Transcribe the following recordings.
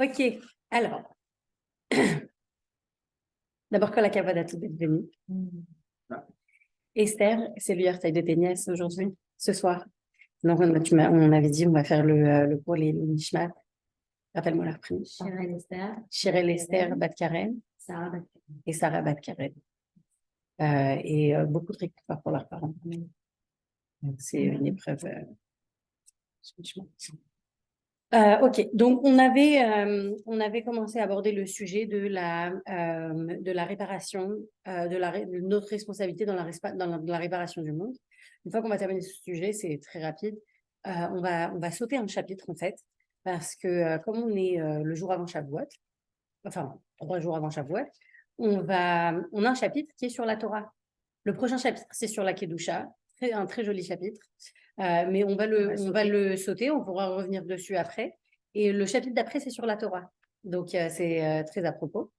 Ok, alors, d'abord, que la cavade a tout d'être venue. Esther, c'est l'URTI de tes nièces aujourd'hui, ce soir. Donc, on avait dit, on va faire le cours les Nishmat. Rappelle-moi leur prénom. Shirel Esther Bat-Karen. Et Sarah Bat-Karen. Et beaucoup de réconfort pour leurs parents. Donc, c'est une épreuve. Ok, donc on avait commencé à aborder le sujet de la réparation, de notre responsabilité dans la réparation du monde. Une fois qu'on va terminer ce sujet, c'est très rapide. On va sauter un chapitre en fait, parce que comme on est le jour avant Shavuot, enfin 3 jours avant Shavuot, on a un chapitre qui est sur la Torah. Le prochain chapitre, c'est sur la Kedusha, un très joli chapitre. Mais on va le sauter, on pourra revenir dessus après. Et le chapitre d'après, c'est sur la Torah. Donc, c'est très à propos.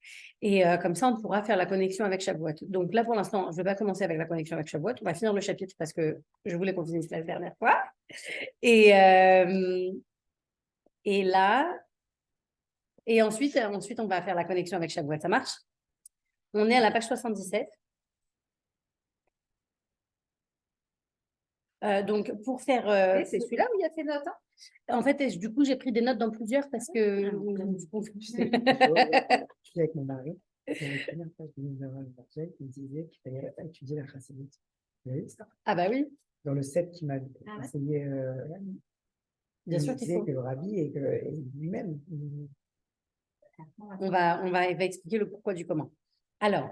Et comme ça, on pourra faire la connexion avec Shavuot. Donc là, pour l'instant, je ne vais pas commencer avec la connexion avec Shavuot. On va finir le chapitre parce que je voulais qu'on finisse la dernière fois. Et là, et ensuite, on va faire la connexion avec Shavuot. Ça marche? On est à la page 77. Donc, pour faire... c'est celui-là où il y a tes notes, hein? En fait, du coup, j'ai pris des notes dans plusieurs parce que... Je suis avec mon mari. Et la première page de il me disait qu'il fallait étudier la chassidite. Vous avez vu ça? Ah bah oui. Dans le set qui m'a enseigné, Bien il sûr qu'il disait faut. que le rabbi et lui-même. On va expliquer le pourquoi du comment. Alors,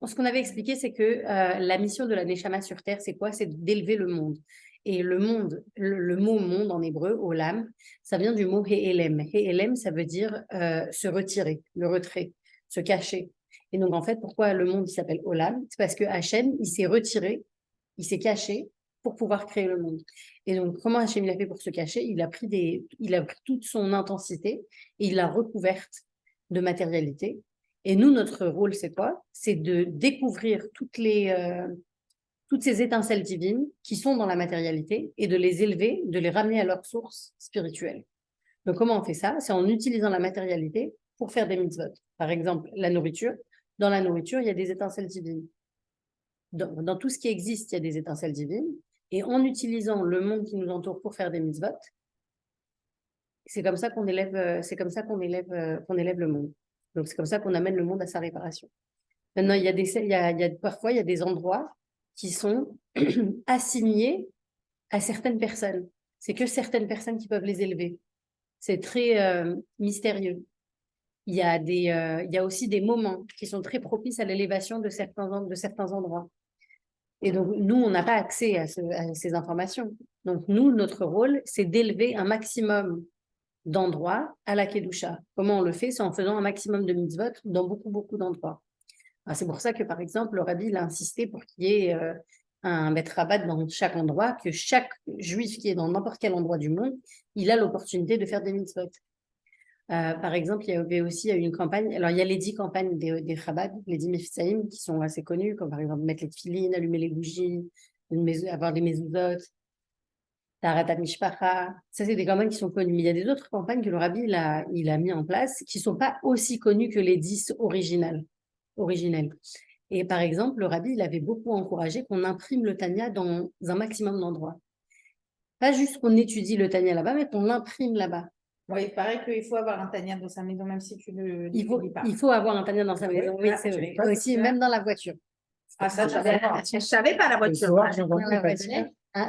ce qu'on avait expliqué, c'est que la mission de la Neshama sur Terre, c'est quoi? C'est d'élever le monde. Et le monde, le mot monde en hébreu, olam, ça vient du mot he'elem. He'elem, ça veut dire se retirer, le retrait, se cacher. Et donc, en fait, pourquoi le monde s'appelle olam? C'est parce que Hachem, il s'est retiré, il s'est caché pour pouvoir créer le monde. Et donc, comment Hachem il a fait pour se cacher? Il a pris toute son intensité et il l'a recouverte de matérialité. Et nous, notre rôle, c'est quoi? C'est de découvrir toutes ces étincelles divines qui sont dans la matérialité et de les élever, de les ramener à leur source spirituelle. Donc, comment on fait ça? C'est en utilisant la matérialité pour faire des mitzvot. Par exemple, la nourriture. Dans la nourriture, il y a des étincelles divines. Dans tout ce qui existe, il y a des étincelles divines. Et en utilisant le monde qui nous entoure pour faire des mitzvot, c'est comme ça qu'on élève le monde. Donc, c'est comme ça qu'on amène le monde à sa réparation. Maintenant, parfois, il y a des endroits qui sont assignés à certaines personnes. C'est que certaines personnes qui peuvent les élever. C'est très mystérieux. Il y a aussi des moments qui sont très propices à l'élévation de certains endroits. Et donc, nous, on n'a pas accès à ces informations. Donc, nous, notre rôle, c'est d'élever un maximum d'endroits à la Kedusha. Comment on le fait? C'est en faisant un maximum de mitzvot dans beaucoup, beaucoup d'endroits. C'est pour ça que, par exemple, le rabbi il a insisté pour qu'il y ait un Bet Rabat dans chaque endroit, que chaque juif qui est dans n'importe quel endroit du monde, il a l'opportunité de faire des mitzvot. Par exemple, il y avait aussi une campagne, alors il y a les 10 campagnes des Chabad, les 10 Mefitzaïm, qui sont assez connues, comme par exemple mettre les tefilines, allumer les bougies, avoir des mezuzot, Tarat Mishpacha. Ça, c'est des campagnes qui sont connues. Mais il y a des autres campagnes que le rabbi il a mis en place qui ne sont pas aussi connues que les 10 originelles. Et par exemple, le rabbi, il avait beaucoup encouragé qu'on imprime le Tanya dans un maximum d'endroits. Pas juste qu'on étudie le Tanya là-bas, mais qu'on l'imprime là-bas. Oui, il paraît qu'il faut avoir un Tanya dans sa maison, même si tu ne Il pas. faut avoir un Tanya dans sa maison, oui, c'est vrai. Aussi, même dans la voiture. Ah, ça, je ne savais pas la voiture.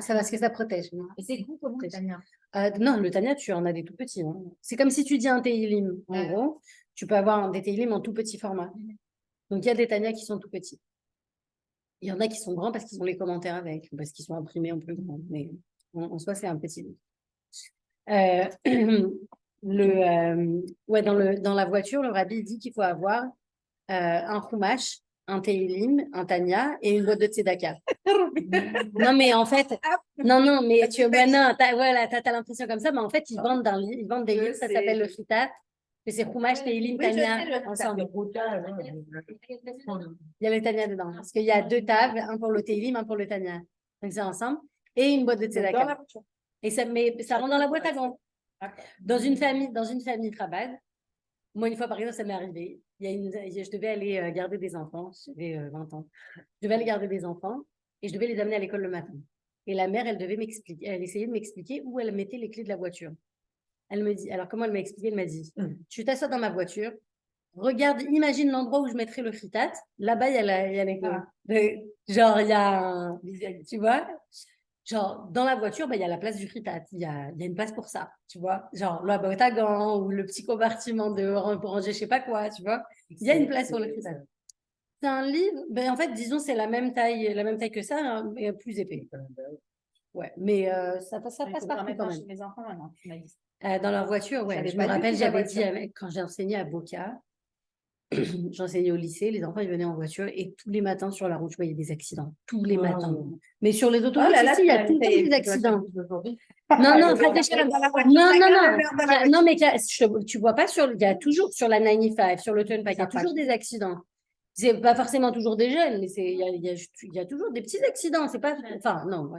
Ça parce que ça protège. Et c'est goût comment le Tanya? Non, le Tanya, tu en as des tout petits. Hein. C'est comme si tu dis un Teilim. En gros, tu peux avoir des Teilim en tout petit format. Donc, il y a des Tanya qui sont tout petits. Il y en a qui sont grands parce qu'ils ont les commentaires avec, parce qu'ils sont imprimés en plus grand. Mais en soi, c'est un petit livre. Dans la voiture, le rabbi dit qu'il faut avoir un chumash, un teilim, un tanya et une boîte de tzedaka. Non, mais en fait, non, mais t'as l'impression comme ça, mais en fait, ils vendent des livres, ça s'appelle le chitat. C'est chumash, teilim, tanya, ensemble. Il y a le tanya dedans, parce qu'il y a 2 tables, un pour le teilim, un pour le tanya. Donc, c'est ensemble. Et une boîte de tzedaka. Mais ça rentre dans la boîte à gants. Dans une famille Chabad, moi, une fois, par exemple, ça m'est arrivé. Je devais aller garder des enfants, j'avais 20 ans. Je devais aller garder des enfants et je devais les amener à l'école le matin. Et la mère, elle essayait de m'expliquer où elle mettait les clés de la voiture. Elle me dit, alors comment elle m'a expliqué? Elle m'a dit, tu t'assois dans ma voiture, regarde, imagine l'endroit où je mettrais le fritat. Là-bas, il y a les clés. Genre, il y a tu vois? Genre, dans la voiture, il y a la place du fritat. Il y a une place pour ça, tu vois? Genre, la boîte à gants ou le petit compartiment pour ranger je sais pas quoi, tu vois? Il y a une place pour le fritat. C'est un livre, en fait, disons, c'est la même taille que ça, hein, mais plus épais. Ouais, mais ça passe partout quand même. Les enfants, maintenant, tu m'as dit. Dans leur voiture, ouais. J'avais Je pas me du rappelle, tout la j'avais dit, voiture. quand j'ai enseigné à Boca, j'enseignais au lycée, les enfants, ils venaient en voiture et tous les matins sur la route, je voyais des accidents. Tous les matins. Mais sur les autoroutes, il y a tout le temps des accidents. Non, non, non, mais tu vois pas il y a toujours sur la 95, sur le Turnpike, il y a toujours des accidents. C'est pas forcément toujours des jeunes, mais il y a toujours des petits accidents. C'est pas, enfin, non,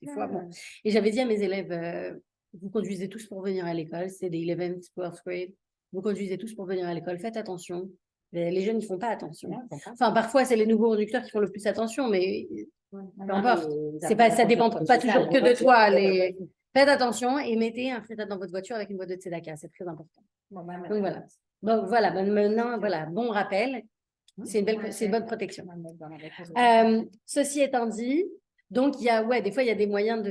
des fois, bon. Et j'avais dit à mes élèves, vous conduisez tous pour venir à l'école, c'est des 11th, 12th grade. Vous conduisez tous pour venir à l'école, faites attention. Les jeunes, ils font pas attention. Enfin, parfois, c'est les nouveaux conducteurs qui font le plus attention, mais peu importe. Ça dépend pas toujours que de toi. Faites attention et mettez un fritat dans votre voiture avec une boîte de tzedaka. C'est très important. Donc voilà. Donc voilà. Maintenant, voilà. Bon rappel. C'est une bonne protection. Ceci étant dit, donc des fois il y a des moyens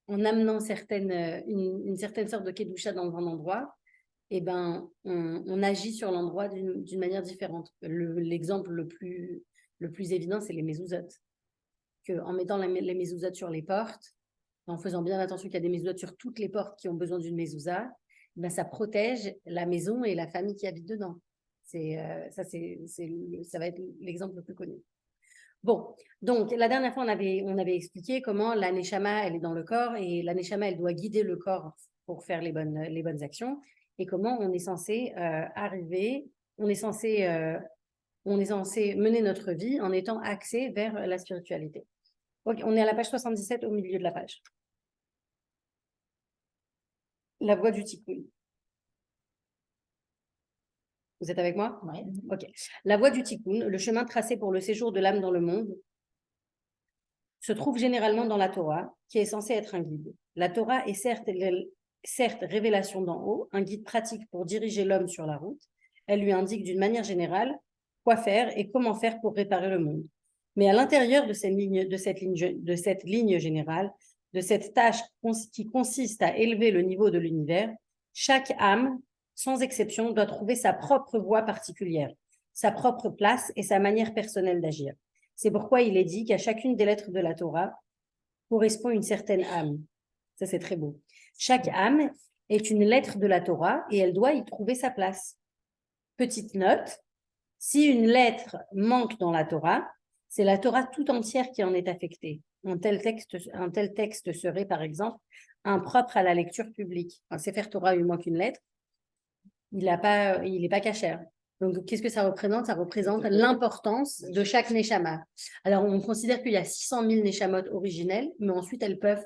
en amenant une certaine sorte de kedusha dans un endroit, et on agit sur l'endroit d'une manière différente. L'exemple le plus évident, c'est les mezuzot. En mettant les mezuzot sur les portes, en faisant bien attention qu'il y a des mezuzot sur toutes les portes qui ont besoin d'une mezouza, ça protège la maison et la famille qui habite dedans. Ça va être l'exemple le plus connu. Bon, donc la dernière fois, on avait expliqué comment la neshama, elle est dans le corps et la neshama, elle doit guider le corps pour faire les bonnes actions et comment on est censé on est censé mener notre vie en étant axé vers la spiritualité. Okay, on est à la page 77 au milieu de la page. La voie du tikkun. Vous êtes avec moi? Oui. Ok. La voie du tikkun, le chemin tracé pour le séjour de l'âme dans le monde, se trouve généralement dans la Torah, qui est censée être un guide. La Torah est certes révélation d'en haut, un guide pratique pour diriger l'homme sur la route. Elle lui indique d'une manière générale quoi faire et comment faire pour réparer le monde. Mais à l'intérieur de cette ligne générale, de cette tâche qui consiste à élever le niveau de l'univers, chaque âme, sans exception, doit trouver sa propre voie particulière, sa propre place et sa manière personnelle d'agir. C'est pourquoi il est dit qu'à chacune des lettres de la Torah correspond une certaine âme. Ça, c'est très beau. Chaque âme est une lettre de la Torah et elle doit y trouver sa place. Petite note, si une lettre manque dans la Torah, c'est la Torah tout entière qui en est affectée. Un tel texte serait, par exemple, impropre à la lecture publique. Un Sefer Torah, il manque une lettre, il n'est pas cachère. Donc, qu'est-ce que ça représente? Ça représente l'importance de chaque neshama. Alors, on considère qu'il y a 600 000 neshamot originelles, mais ensuite, elles peuvent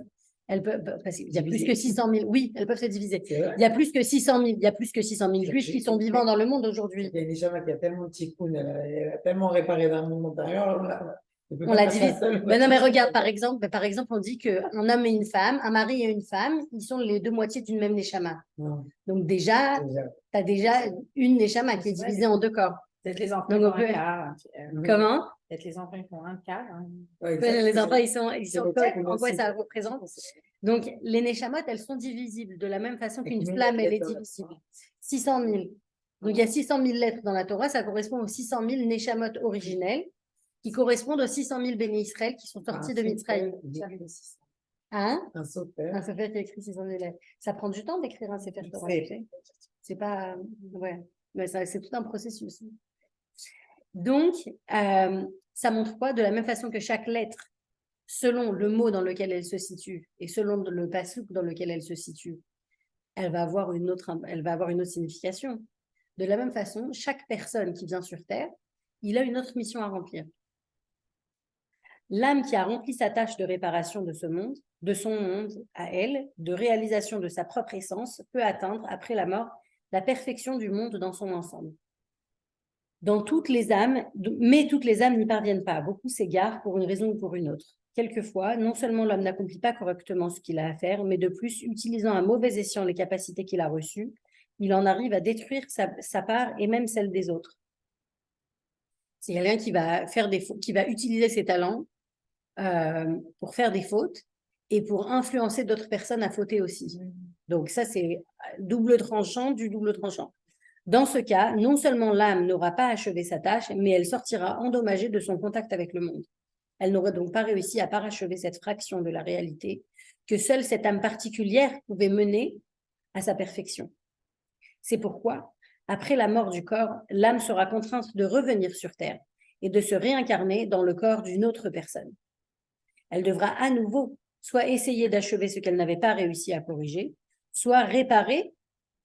parce qu'il y a plus que 600 000, oui, elles peuvent se diviser. Il y a plus que 600 000 juifs qui sont vivants dans le monde aujourd'hui. Il y a une neshama qui a tellement de tikkun, elle a tellement réparé dans le monde intérieur, on la divise. Non, mais regarde, par exemple, on dit qu'un homme et une femme, un mari et une femme, ils sont les deux moitiés d'une même neshama. Donc déjà, tu as déjà une neshama qui est divisée en deux corps. Peut-être les enfants font un quart. Comment? Peut-être les enfants font un quart. Les enfants, ils sont en quoi ça représente. Donc, les neshamot, elles sont divisibles de la même façon qu'une flamme, elle est divisible. 600 000. Donc, il y a 600 000 lettres dans la Torah, ça correspond aux 600 000 neshamot originelles, qui correspondent aux 600 000 bénis Israël qui sont sortis de Mitzrayim. Hein? Un sofer qui a écrit 600 000 lettres. Ça prend du temps d'écrire un sefer Torah. C'est pas... Ouais. Mais c'est tout un processus. Donc, ça montre quoi? De la même façon que chaque lettre, selon le mot dans lequel elle se situe et selon le pasuk dans lequel elle se situe, elle va avoir une autre signification. De la même façon, chaque personne qui vient sur Terre, il a une autre mission à remplir. L'âme qui a rempli sa tâche de réparation de ce monde, de son monde à elle, de réalisation de sa propre essence, peut atteindre, après la mort, la perfection du monde dans son ensemble. Mais toutes les âmes n'y parviennent pas. Beaucoup s'égarent pour une raison ou pour une autre. Quelquefois, non seulement l'homme n'accomplit pas correctement ce qu'il a à faire, mais de plus, utilisant à mauvais escient les capacités qu'il a reçues, il en arrive à détruire sa part et même celle des autres. C'est quelqu'un qui va utiliser ses talents pour faire des fautes et pour influencer d'autres personnes à fauter aussi. Donc ça, c'est double tranchant du double tranchant. Dans ce cas, non seulement l'âme n'aura pas achevé sa tâche, mais elle sortira endommagée de son contact avec le monde. Elle n'aurait donc pas réussi à parachever cette fraction de la réalité que seule cette âme particulière pouvait mener à sa perfection. C'est pourquoi, après la mort du corps, l'âme sera contrainte de revenir sur Terre et de se réincarner dans le corps d'une autre personne. Elle devra à nouveau soit essayer d'achever ce qu'elle n'avait pas réussi à corriger, soit réparer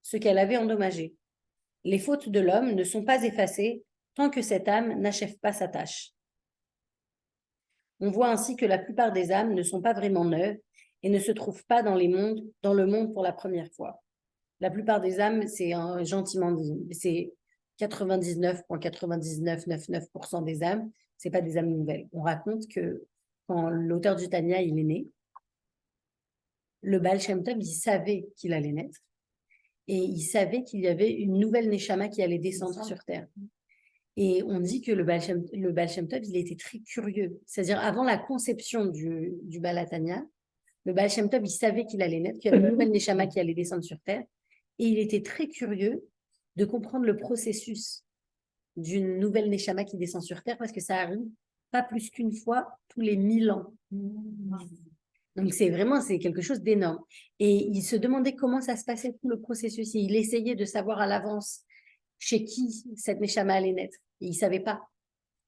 ce qu'elle avait endommagé. Les fautes de l'homme ne sont pas effacées tant que cette âme n'achève pas sa tâche. On voit ainsi que la plupart des âmes ne sont pas vraiment neuves et ne se trouvent pas dans le monde pour la première fois. La plupart des âmes, c'est gentiment dit, c'est 99,9999% des âmes, c'est pas des âmes nouvelles. On raconte que quand l'auteur du Tanya, il est né, le Baal Shem Tov, il savait qu'il allait naître et il savait qu'il y avait une nouvelle Neshama qui allait descendre sur Terre. Et on dit que le Baal Shem Tov, il était très curieux. C'est-à-dire, avant la conception du Baal Hatanya, le Baal Shem Tov, il savait qu'il allait naître, qu'il y avait une nouvelle Neshama qui allait descendre sur Terre. Et il était très curieux de comprendre le processus d'une nouvelle Neshama qui descend sur Terre, parce que ça arrive pas plus qu'une fois tous les 1000 ans. Donc, c'est quelque chose d'énorme. Et il se demandait comment ça se passait tout le processus. Et il essayait de savoir à l'avance chez qui cette Neshama allait naître. Et il ne savait pas.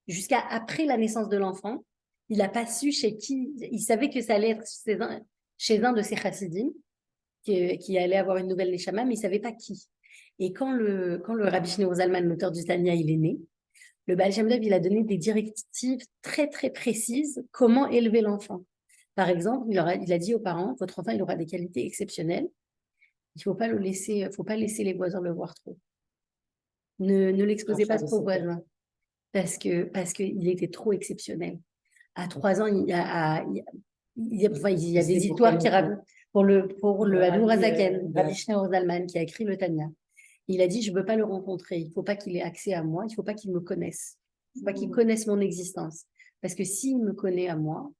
Jusqu'à après la naissance de l'enfant, il n'a pas su chez qui. Il savait que ça allait être chez un de ses chassidim, qui allait avoir une nouvelle Neshama, mais il ne savait pas qui. Et quand le Rabbi Shneur Zalman, l'auteur du Tanya, il est né, le Baal Shem Tov, il a donné des directives très, très précises comment élever l'enfant. Par exemple, il a dit aux parents, votre enfant, il aura des qualités exceptionnelles. Il ne faut pas laisser les voisins le voir trop. Ne l'exposez pas trop aux voisins. Parce qu'il était trop exceptionnel. À 3 ans, il y a des histoires qui racontent pour le Admour Hazaken, Rabbi Shneur Zalman, qui a écrit le Tanya. Il a dit, je ne veux pas le rencontrer, il ne faut pas qu'il ait accès à moi, il ne faut pas qu'il me connaisse, il ne faut pas qu'il connaisse mon existence. Parce que s'il me connaît à moi,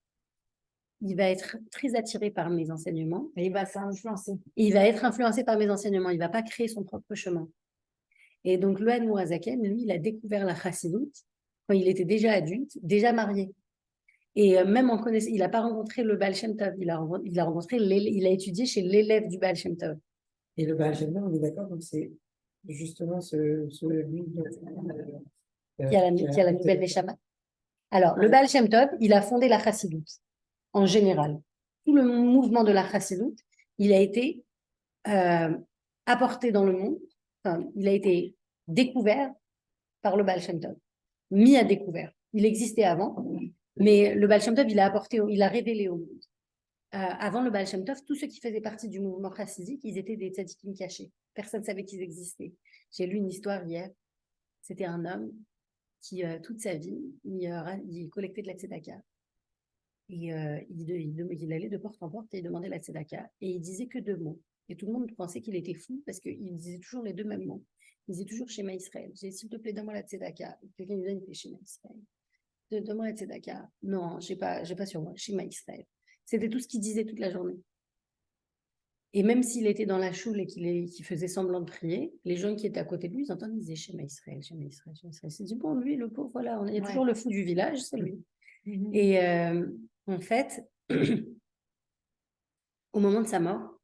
il va être très attiré par mes enseignements. Et il va s'influencer. Il va être influencé par mes enseignements, il ne va pas créer son propre chemin. Et donc, le Admour Hazaken, lui, il a découvert la Chassidout quand il était déjà adulte, déjà marié. Et même en connaissant, il n'a pas rencontré le Baal Shem Tov, il a étudié chez l'élève du Baal Shem Tov. Et le Baal Shem Tov, on est d'accord, donc c'est justement qui a la nouvelle Neshama. Alors, le Baal Shem Tov, il a fondé la Chassidout, en général. Tout le mouvement de la Chassidout, il a été apporté dans le monde, il a été découvert par le Baal Shem Tov, mis à découvert. Il existait avant, mais le Baal Shem Tov, il a révélé au monde. Avant le Baal Shem Tov, tous ceux qui faisaient partie du mouvement chassidique, ils étaient des tzadikim cachés. Personne ne savait qu'ils existaient. J'ai lu une histoire hier. C'était un homme qui, toute sa vie, il collectait de la tzedaka. Et il allait de porte en porte et il demandait la tzedaka. Et il disait que 2 mots. Et tout le monde pensait qu'il était fou parce qu'il disait toujours les 2 mêmes mots. Il disait toujours Shema Israël. J'ai dit, s'il te plaît, donne-moi la tzedaka. Quelqu'un lui donne, il fait Shema Israël. Donne-moi la tzedaka. Non, j'ai pas sur moi. Shema Israël. C'était tout ce qu'il disait toute la journée. Et même s'il était dans la choule et qu'il faisait semblant de prier, les gens qui étaient à côté de lui, ils entendent, ils disaient Shema Israël, Shema Israël, Shema Israël. C'est dit, bon, lui, le pauvre, voilà, il y a toujours le fou du village, c'est lui. Et en fait, au moment de sa mort,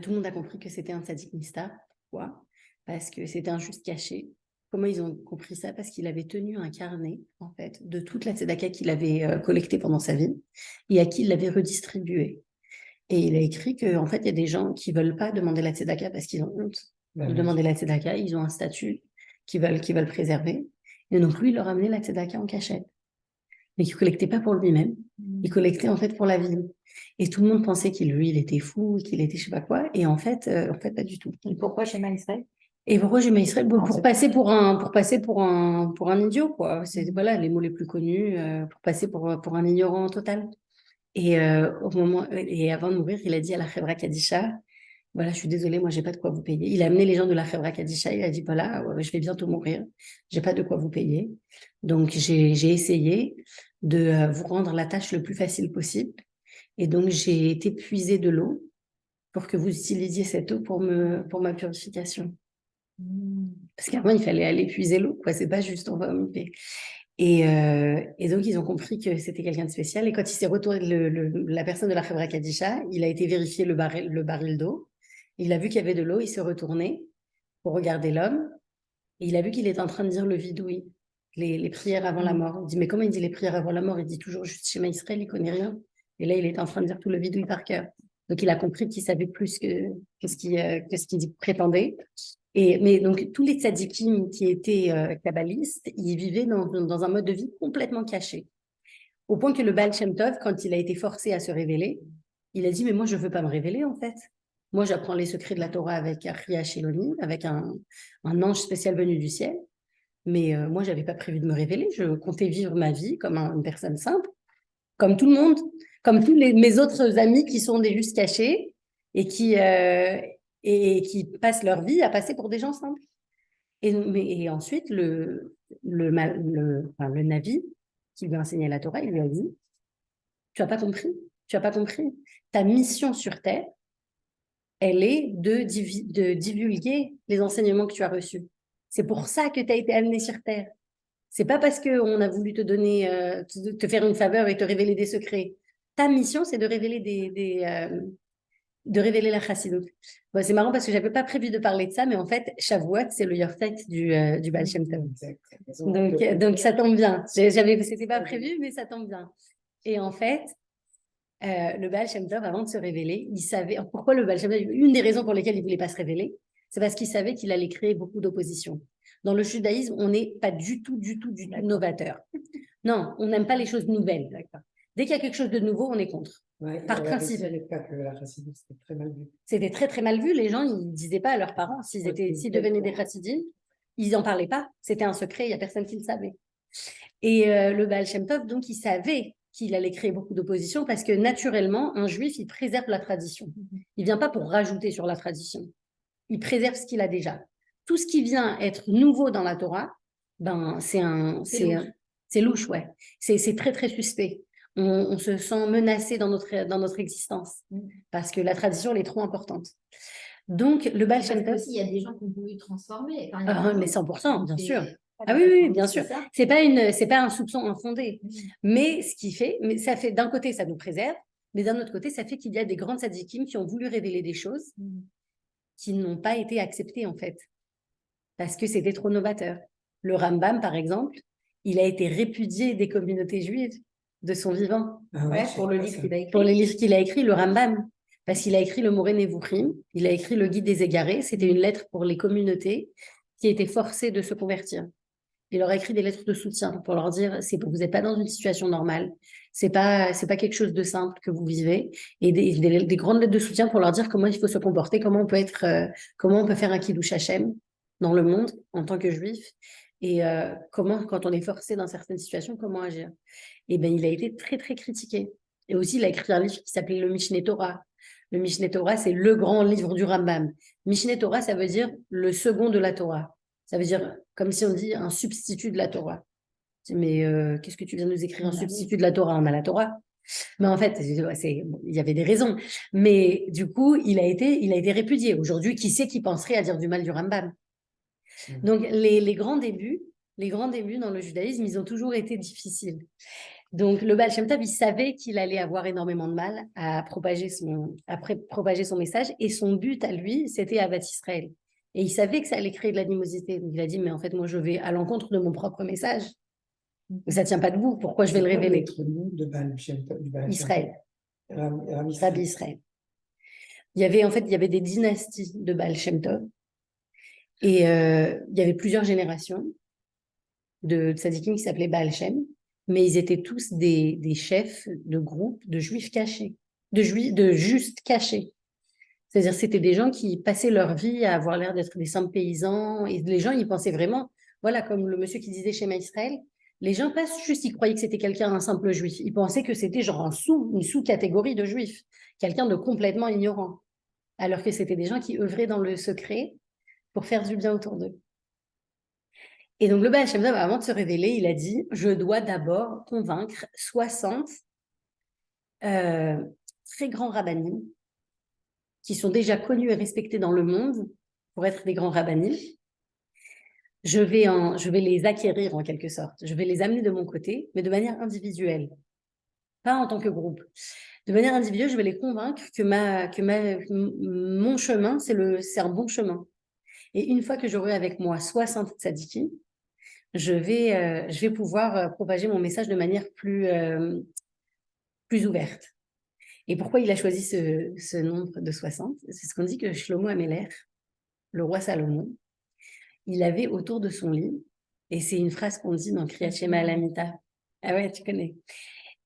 tout le monde a compris que c'était un tzaddik nistar. Pourquoi ? Parce que c'était un juste caché. Comment ils ont compris ça ? Parce qu'il avait tenu un carnet, en fait, de toute la tzedaka qu'il avait collectée pendant sa vie et à qui il l'avait redistribuée. Et il a écrit qu'en fait, il y a des gens qui ne veulent pas demander la tzedaka parce qu'ils ont honte de demander la tzedaka. Ils ont un statut qu'ils veulent préserver. Et donc, lui, il leur a amené la tzedaka en cachette. mais qu'il ne collectait pas pour lui-même. Il collectait en fait pour la ville. Et tout le monde pensait il était fou, qu'il était je sais pas quoi. Et en fait, pas du tout. Et pourquoi Shema Israël? Et pourquoi j'ai mis Israël? Bon, En pour fait- passer pour un idiot, quoi. C'est voilà les mots les plus connus pour passer pour un ignorant total. Et avant de mourir, il a dit à la Chevra Kadisha, voilà, je suis désolée, moi, j'ai pas de quoi vous payer. Il a amené les gens de la Chevra Kadisha, il a dit, voilà, je vais bientôt mourir, j'ai pas de quoi vous payer. Donc, j'ai essayé de vous rendre la tâche le plus facile possible. Et donc, j'ai été puiser de l'eau pour que vous utilisiez cette eau pour ma purification. Parce qu'avant, il fallait aller puiser l'eau, quoi. C'est pas juste on va omiter. Et donc, ils ont compris que c'était quelqu'un de spécial. Et quand il s'est retourné, la personne de la Chevra Kadisha, il a été vérifier le baril d'eau. Il a vu qu'il y avait de l'eau, il s'est retourné pour regarder l'homme. Et il a vu qu'il était en train de dire le vidouille, les prières avant la mort. Il dit, mais comment il dit les prières avant la mort? Il dit toujours juste Shema Israël, il connaît rien. Et là, il était en train de dire tout le vidouille par cœur. Donc, il a compris qu'il savait plus que ce qu'il prétendait. Mais donc, tous les tzadikim qui étaient kabbalistes, ils vivaient dans un mode de vie complètement caché. Au point que le Baal Shem Tov, quand il a été forcé à se révéler, il a dit, mais moi, je ne veux pas me révéler, en fait. Moi, j'apprends les secrets de la Torah avec Achia Shiloni, avec un ange spécial venu du ciel. Mais moi, je n'avais pas prévu de me révéler. Je comptais vivre ma vie comme une personne simple, comme tout le monde, comme tous mes autres amis qui sont des justes cachés et qui passent leur vie à passer pour des gens simples. Et ensuite, le Navi qui lui a enseigné la Torah, il lui a dit, tu n'as pas compris, tu n'as pas compris. Ta mission sur Terre, elle est de divulguer les enseignements que tu as reçus. C'est pour ça que tu as été amené sur Terre. C'est pas parce qu'on a voulu te donner, te faire une faveur et te révéler des secrets. Ta mission, c'est de révéler de révéler la chassidoute. Bon, c'est marrant parce que j'avais pas prévu de parler de ça, mais en fait, Shavuot, c'est le Yorfet du Baal Shem Tov. Donc ça tombe bien. C'était pas prévu, mais ça tombe bien. Et en fait, le Baal Shem Tov, avant de se révéler, il savait pourquoi le Baal Shem Tov. Une des raisons pour lesquelles il voulait pas se révéler, c'est parce qu'il savait qu'il allait créer beaucoup d'opposition. Dans le judaïsme, on n'est pas du tout novateur. Non, on n'aime pas les choses nouvelles. Dès qu'il y a quelque chose de nouveau, on est contre. Ouais, Par principe. La chassidoute, c'était très mal vu. C'était très, très mal vu. Les gens, ils ne disaient pas à leurs parents s'ils devenaient des chassidim. Ils n'en parlaient pas. C'était un secret. Il n'y a personne qui le savait. Et le Baal Shem Tov, donc, il savait qu'il allait créer beaucoup d'opposition parce que naturellement, un juif, il préserve la tradition. Il ne vient pas pour rajouter sur la tradition. Il préserve ce qu'il a déjà. Tout ce qui vient être nouveau dans la Torah, ben, c'est louche, ouais. C'est très, très suspect. On se sent menacé dans notre existence parce que la tradition, elle est trop importante. Donc, le Baal Shem Tov... Il y a des gens qui ont voulu transformer. mais 100%, bien sûr. Ah oui, bien sûr. C'est pas un soupçon infondé. Mais ce qui fait, mais ça fait, d'un côté, ça nous préserve, mais d'un autre côté, ça fait qu'il y a des grandes tzadikim qui ont voulu révéler des choses qui n'ont pas été acceptées, en fait, parce que c'était trop novateur. Le Rambam, par exemple, il a été répudié des communautés juives de son vivant. Ah Ouais, pour le livre qu'il a écrit. Pour les livres qu'il a écrits, le Rambam. Parce qu'il a écrit le Moré Nevuchim, il a écrit le Guide des Égarés. C'était une lettre pour les communautés qui étaient forcées de se convertir. Il leur a écrit des lettres de soutien pour leur dire vous n'êtes pas dans une situation normale, c'est pas quelque chose de simple que vous vivez, et des grandes lettres de soutien pour leur dire comment il faut se comporter, comment on peut faire un kiddush Hashem dans le monde en tant que juif, et comment, quand on est forcé dans certaines situations, comment agir. Et ben il a été très très critiqué. Et aussi il a écrit un livre qui s'appelait le Mishneh Torah. Le Mishneh Torah, c'est le grand livre du Rambam. Mishneh Torah, ça veut dire le second de la Torah. Ça veut dire, comme si on dit, un substitut de la Torah. Mais qu'est-ce que tu viens de nous écrire, un substitut de la Torah? On a la Torah. Mais en fait, il y avait des raisons. Mais du coup, il a été répudié. Aujourd'hui, qui c'est qui penserait à dire du mal du Rambam? Donc, les grands débuts dans le judaïsme, ils ont toujours été difficiles. Donc, le Baal Shem Tov, il savait qu'il allait avoir énormément de mal à propager son message. Et son but à lui, c'était Avat Israël. Et il savait que ça allait créer de l'animosité. Donc, il a dit, mais en fait, moi, je vais à l'encontre de mon propre message. Mais ça ne tient pas debout. Pourquoi je vais le révéler? De Baal Shem Tov, Israël. Rabbi Israël. Il y avait des dynasties de Baal Shem Tov. Et il y avait plusieurs générations de tzadikim qui s'appelaient Baal Shem. mais ils étaient tous des chefs de groupe de juifs cachés, de justes cachés. C'est-à-dire, c'était des gens qui passaient leur vie à avoir l'air d'être des simples paysans. Et les gens, ils pensaient vraiment, voilà, comme le monsieur qui disait chez Israël, les gens pas juste, ils croyaient que c'était quelqu'un, un simple juif. Ils pensaient que c'était genre une sous-catégorie de juifs, quelqu'un de complètement ignorant. Alors que c'était des gens qui œuvraient dans le secret pour faire du bien autour d'eux. Et donc, le Baal Shem Tov, avant de se révéler, il a dit, je dois d'abord convaincre 60 très grands rabbinim qui sont déjà connus et respectés dans le monde pour être des grands rabbinim. Je vais les acquérir en quelque sorte. Je vais les amener de mon côté, mais de manière individuelle, pas en tant que groupe. De manière individuelle, je vais les convaincre que mon chemin, c'est un bon chemin. Et une fois que j'aurai avec moi 60 tzadikim, je vais pouvoir propager mon message de manière plus ouverte. Et pourquoi il a choisi ce nombre de 60? C'est ce qu'on dit que Shlomo Améler, le roi Salomon, il avait autour de son lit, et c'est une phrase qu'on dit dans Kriyat Shema Alamita. Ah ouais, tu connais.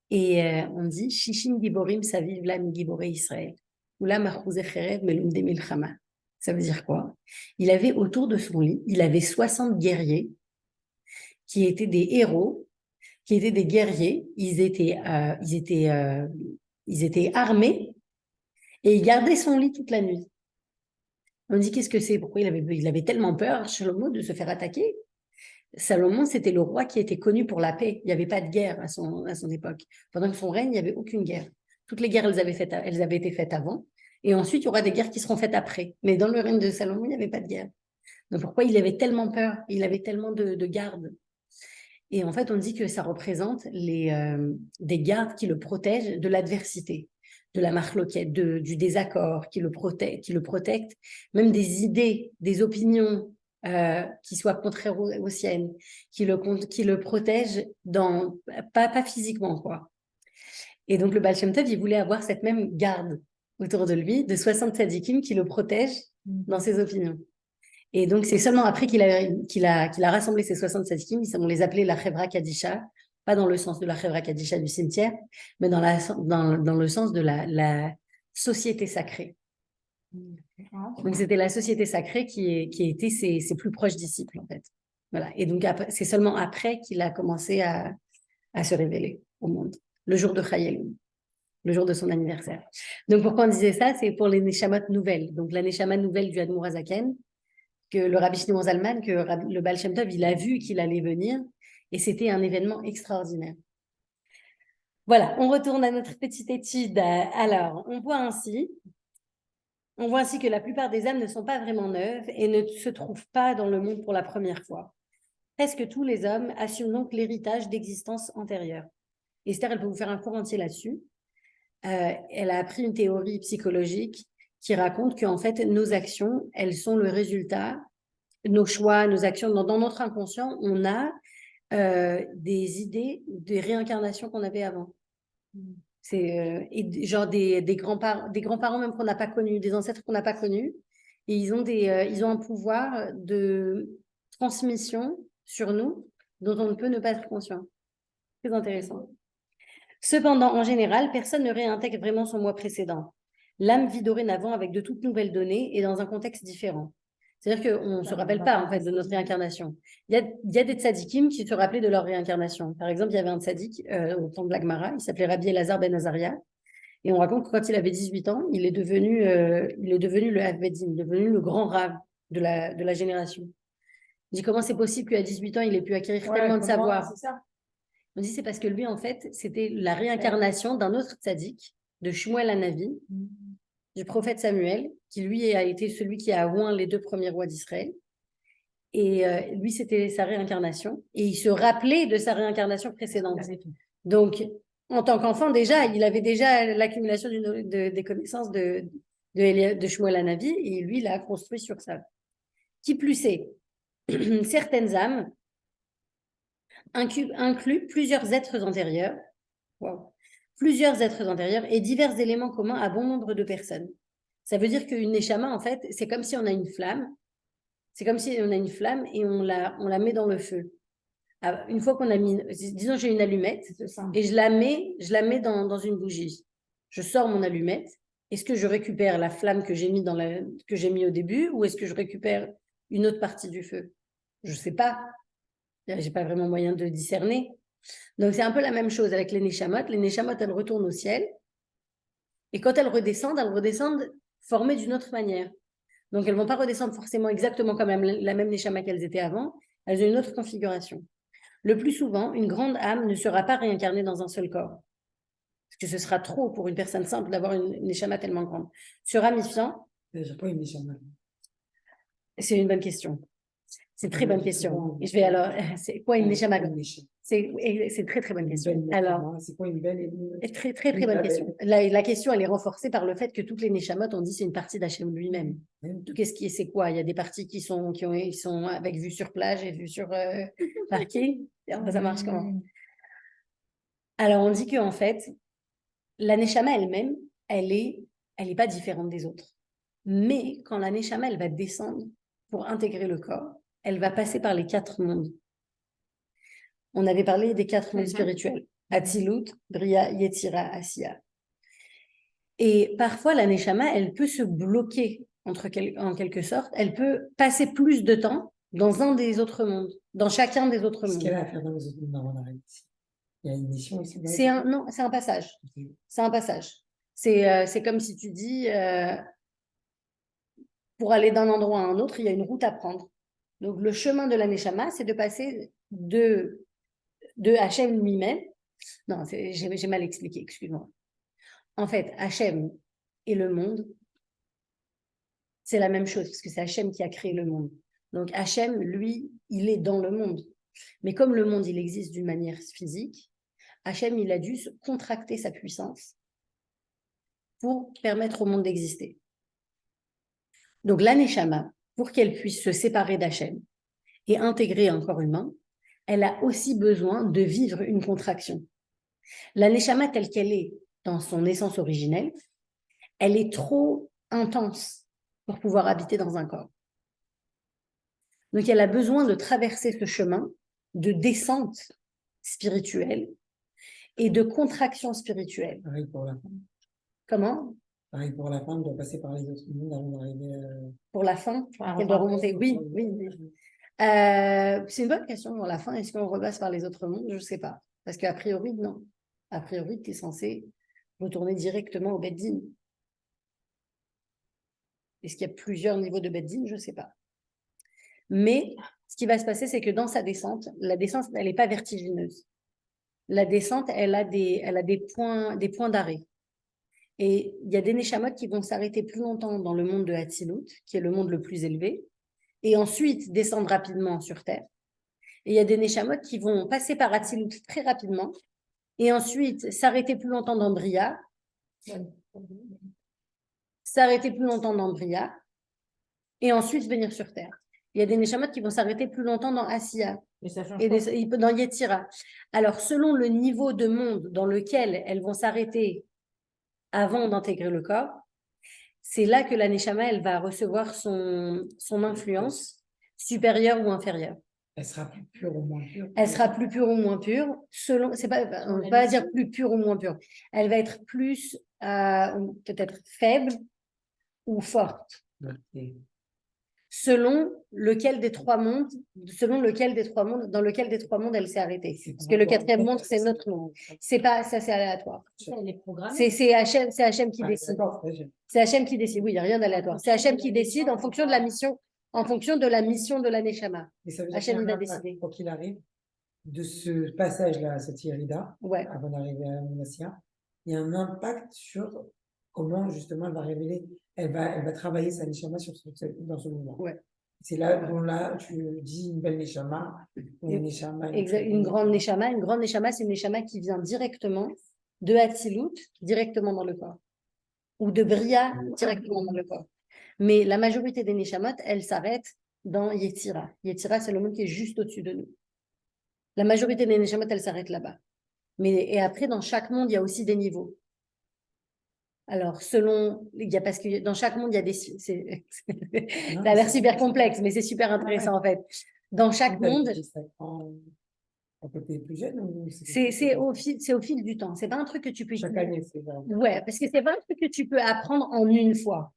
Et on dit Shishim Giborim Saviv Lam Giborei Israël. Ula Machouze Cherev Melumde Milchama. Ça veut dire quoi? Il avait autour de son lit, il avait 60 guerriers qui étaient des héros, qui étaient des guerriers. Ils étaient armés et ils gardaient son lit toute la nuit. On dit qu'est-ce que c'est? Pourquoi il avait tellement peur, Shlomo, de se faire attaquer? Salomon, c'était le roi qui était connu pour la paix. Il n'y avait pas de guerre à son époque. Pendant son règne, il n'y avait aucune guerre. Toutes les guerres, elles avaient été faites avant. Et ensuite, il y aura des guerres qui seront faites après. Mais dans le règne de Salomon, il n'y avait pas de guerre. Donc pourquoi il avait tellement peur? Il avait tellement de gardes. Et en fait, on dit que ça représente des gardes qui le protègent de l'adversité, de la marloquette, du désaccord, qui le protègent, même des idées, des opinions qui soient contraires aux siennes, qui le protègent pas physiquement, quoi. Et donc, le Baal Shem Tov, il voulait avoir cette même garde autour de lui, de 60 tzadikim qui le protègent dans ses opinions. Et donc, c'est seulement après qu'il a rassemblé ces 60 tzadikim, on les appelait la Chevra Kadisha, pas dans le sens de la Chevra Kadisha du cimetière, mais dans le sens de la société sacrée. Donc, c'était la société sacrée qui était ses plus proches disciples, en fait. Voilà. Et donc, c'est seulement après qu'il a commencé à se révéler au monde, le jour de Chayelum, le jour de son anniversaire. Donc, pourquoi on disait ça? C'est pour les Neshamot nouvelles. Donc, la Neshama nouvelle du Admour Hazaken, que le Rabbi Shimon Zalman, que le Baal Shem Tov, il a vu qu'il allait venir, et c'était un événement extraordinaire. Voilà, on retourne à notre petite étude. Alors, on voit ainsi que la plupart des âmes ne sont pas vraiment neuves et ne se trouvent pas dans le monde pour la première fois. Presque tous les hommes assument donc l'héritage d'existence antérieure. Esther, elle peut vous faire un cours entier là-dessus. Elle a appris une théorie psychologique qui raconte qu'en fait, nos actions, elles sont le résultat, nos choix, nos actions. Dans notre inconscient, on a des idées des réincarnations qu'on avait avant. C'est genre des grands-parents même qu'on n'a pas connus, des ancêtres qu'on n'a pas connus. Et ils ont un pouvoir de transmission sur nous dont on ne peut ne pas être conscient. Très intéressant. Cependant, en général, personne ne réintègre vraiment son moi précédent. L'âme vit dorénavant avec de toutes nouvelles données et dans un contexte différent. C'est-à-dire qu'on ne se rappelle pas en fait de notre réincarnation. Il y a des tzadikim qui se rappelaient de leur réincarnation. Par exemple, il y avait un tzadik au temps de la Gemara, il s'appelait Rabbi Elazar ben Azaria, et on raconte que quand il avait 18 ans, il est devenu le Havbedin, il est devenu le grand rave de la génération. On dit comment c'est possible qu'à 18 ans, il ait pu acquérir tellement de savoir. On dit c'est parce que lui, en fait, c'était la réincarnation d'un autre tzaddik, de Shmuel Hanavi, du prophète Samuel, qui lui a été celui qui a oint les 2 premiers rois d'Israël. Et lui, c'était sa réincarnation. Et il se rappelait de sa réincarnation précédente. Donc, en tant qu'enfant, déjà, il avait déjà l'accumulation des connaissances de Shmuel Hanavi, et lui, il a construit sur ça. Qui plus est, certaines âmes incluent plusieurs êtres antérieurs. Wow. Plusieurs êtres antérieurs et divers éléments communs à bon nombre de personnes. Ça veut dire qu'une neshama, en fait, c'est comme si on a une flamme. C'est comme si on a une flamme et on la met dans le feu. Une fois qu'on a mis, disons, j'ai une allumette C'est ça. et je la mets dans une bougie. Je sors mon allumette. Est-ce que je récupère la flamme que j'ai mis au début ou est-ce que je récupère une autre partie du feu? Je ne sais pas. Je n'ai pas vraiment moyen de discerner. Donc, c'est un peu la même chose avec les Neshamot. Les Neshamot, elles retournent au ciel. Et quand elles redescendent formées d'une autre manière. Donc, elles ne vont pas redescendre forcément exactement comme la même Neshama qu'elles étaient avant. Elles ont une autre configuration. Le plus souvent, une grande âme ne sera pas réincarnée dans un seul corps. Parce que ce sera trop pour une personne simple d'avoir une Neshama tellement grande. Se ramifiant, J'ai pas une neshama. c'est une bonne question. C'est une très bonne question. Souvent, Et je vais alors, c'est quoi une Neshama? une neshama. C'est très très bonne Une question. belle Alors, neshama, c'est quoi une belle et une- très très très une bonne belle- question. La question, elle est renforcée par le fait que toutes les Neshamot, on dit c'est une partie d'Hachem lui-même. Donc, c'est quoi? Il y a des parties qui sont avec vue sur plage et vue sur parking. Ça marche comment? Alors, on dit qu'en fait, la Neshama elle-même, elle est pas différente des autres. Mais quand la Neshama, elle va descendre pour intégrer le corps, elle va passer par les 4 mondes. On avait parlé des 4 mondes spirituels. Atzilut, Bria, Yetzira, Asiya. Et parfois, la Neshama, elle peut se bloquer en quelque sorte. Elle peut passer plus de temps dans un des autres mondes, dans chacun des autres Ce qu'elle mondes. a à faire dans les autres mondes avant d'arriver ici. Il y a une mission ici. Non, c'est un passage. C'est un passage. C'est comme si tu dis, pour aller d'un endroit à un autre, il y a une route à prendre. Donc, le chemin de la Neshama, c'est de passer de Hachem lui-même. Non, j'ai mal expliqué, excuse-moi. En fait, Hachem et le monde, c'est la même chose, parce que c'est Hachem qui a créé le monde. Donc, Hachem, lui, il est dans le monde. Mais comme le monde, il existe d'une manière physique, Hachem, il a dû contracter sa puissance pour permettre au monde d'exister. Donc, la Neshama, pour qu'elle puisse se séparer d'Hachem et intégrer un corps humain, elle a aussi besoin de vivre une contraction. La Neshama, telle qu'elle est dans son essence originelle, elle est trop intense pour pouvoir habiter dans un corps. Donc, elle a besoin de traverser ce chemin de descente spirituelle et de contraction spirituelle. Pareil pour la femme. Comment? Pareil pour la femme, doit passer par les autres mondes avant d'arriver. Pour la fin, elle doit remonter. Oui. C'est une bonne question pour la fin. Est-ce qu'on repasse par les autres mondes? Je ne sais pas. Parce qu'à priori, non. A priori, tu es censé retourner directement au Beddin. Est-ce qu'il y a plusieurs niveaux de Beddin? Je ne sais pas. Mais ce qui va se passer, c'est que dans sa descente, la descente, elle n'est pas vertigineuse. La descente, elle a des points d'arrêt. Et il y a des Neshamot qui vont s'arrêter plus longtemps dans le monde de Hatzilut, qui est le monde le plus élevé, et ensuite descendre rapidement sur Terre. Et il y a des Neshamot qui vont passer par Hatzilut très rapidement, et ensuite s'arrêter plus longtemps dans Bria, et ensuite venir sur Terre. Il y a des Neshamot qui vont s'arrêter plus longtemps dans Asiya et dans Yetzira. Alors, selon le niveau de monde dans lequel elles vont s'arrêter avant d'intégrer le corps, c'est là que la Neshama, elle va recevoir son influence supérieure ou inférieure. Elle sera plus pure ou moins pure. Elle sera plus pure ou moins pure, selon, on ne va pas dire plus pure ou moins pure. Elle va être plus, peut-être faible ou forte. Okay. Selon lequel des 3 mondes, dans lequel des 3 mondes elle s'est arrêtée. Parce que le 4e monde, c'est notre monde. C'est pas, ça c'est aléatoire. C'est Hachem qui décide. C'est Hachem qui décide. Oui, il n'y a rien d'aléatoire. C'est Hachem qui décide en fonction de la mission de la Neshama. Hachem va décider. Pour qu'il arrive, de ce passage-là à cette Irida, avant d'arriver à Monassia, il y a un impact sur comment justement elle va révéler, elle va travailler sa Neshama dans ce moment. Ouais. C'est là dont là tu dis une belle Neshama, une grande Neshama. Une grande Neshama, c'est une Neshama qui vient directement de Hatzilut, directement dans le corps. Ou de Bria, directement dans le corps. Mais la majorité des Neshamot, elles s'arrêtent dans Yetzira. Yetzira, c'est le monde qui est juste au-dessus de nous. La majorité des Neshamot, elles s'arrêtent là-bas. Et après, dans chaque monde, il y a aussi des niveaux. Alors, parce que dans chaque monde, il y a des... Ça a l'air super complexe, mais c'est super intéressant en fait. Dans chaque monde... Quand tu étais plus jeune ou c'est au fil du temps. C'est pas un truc que tu peux... Chaque année, c'est ça. Ouais, parce que c'est pas un truc que tu peux apprendre en une fois.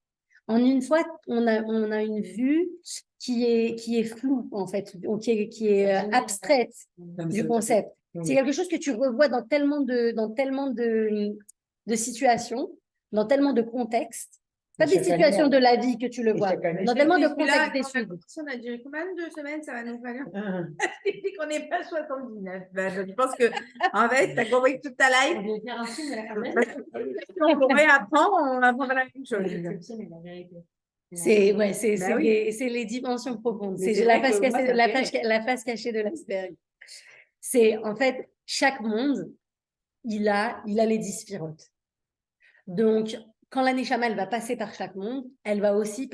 En une fois, on a une vue qui est floue, en fait, qui est abstraite du concept. C'est quelque chose que tu revois dans tellement de situations, dans tellement de contextes. Pas des situations de la vie que tu le vois, dans tellement de contextes d'études. On a duré combien de semaines, ça va nous falloir? Je dis qu'on n'est pas 79. Ben, je pense que, en fait, tu as compris toute ta life. On va faire un film, on pourrait apprendre, on apprendra la même chose. C'est les dimensions profondes. C'est la face cachée de l'iceberg. C'est en fait, chaque monde, il a les 10 sphirotes. Donc, quand la Neshama, elle va passer par chaque monde, elle va aussi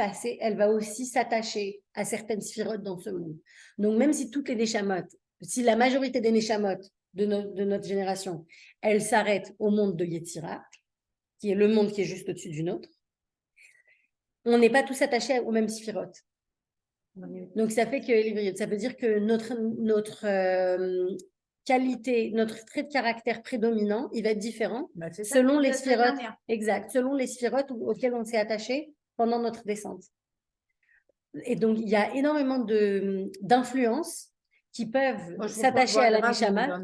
s'attacher à certaines sphirotes dans ce monde. Donc, même si toutes les Neshamot, si la majorité des Neshamot de notre génération, elles s'arrêtent au monde de Yetzira, qui est le monde qui est juste au-dessus du nôtre, on n'est pas tous attachés aux mêmes sphirotes. Donc, ça veut dire que notre qualité, notre trait de caractère prédominant, il va être différent selon les sphirotes. Exact, selon les sphirotes auxquelles on s'est attaché pendant notre descente. Et donc, il y a énormément d'influences qui peuvent s'attacher à la Neshama. Dans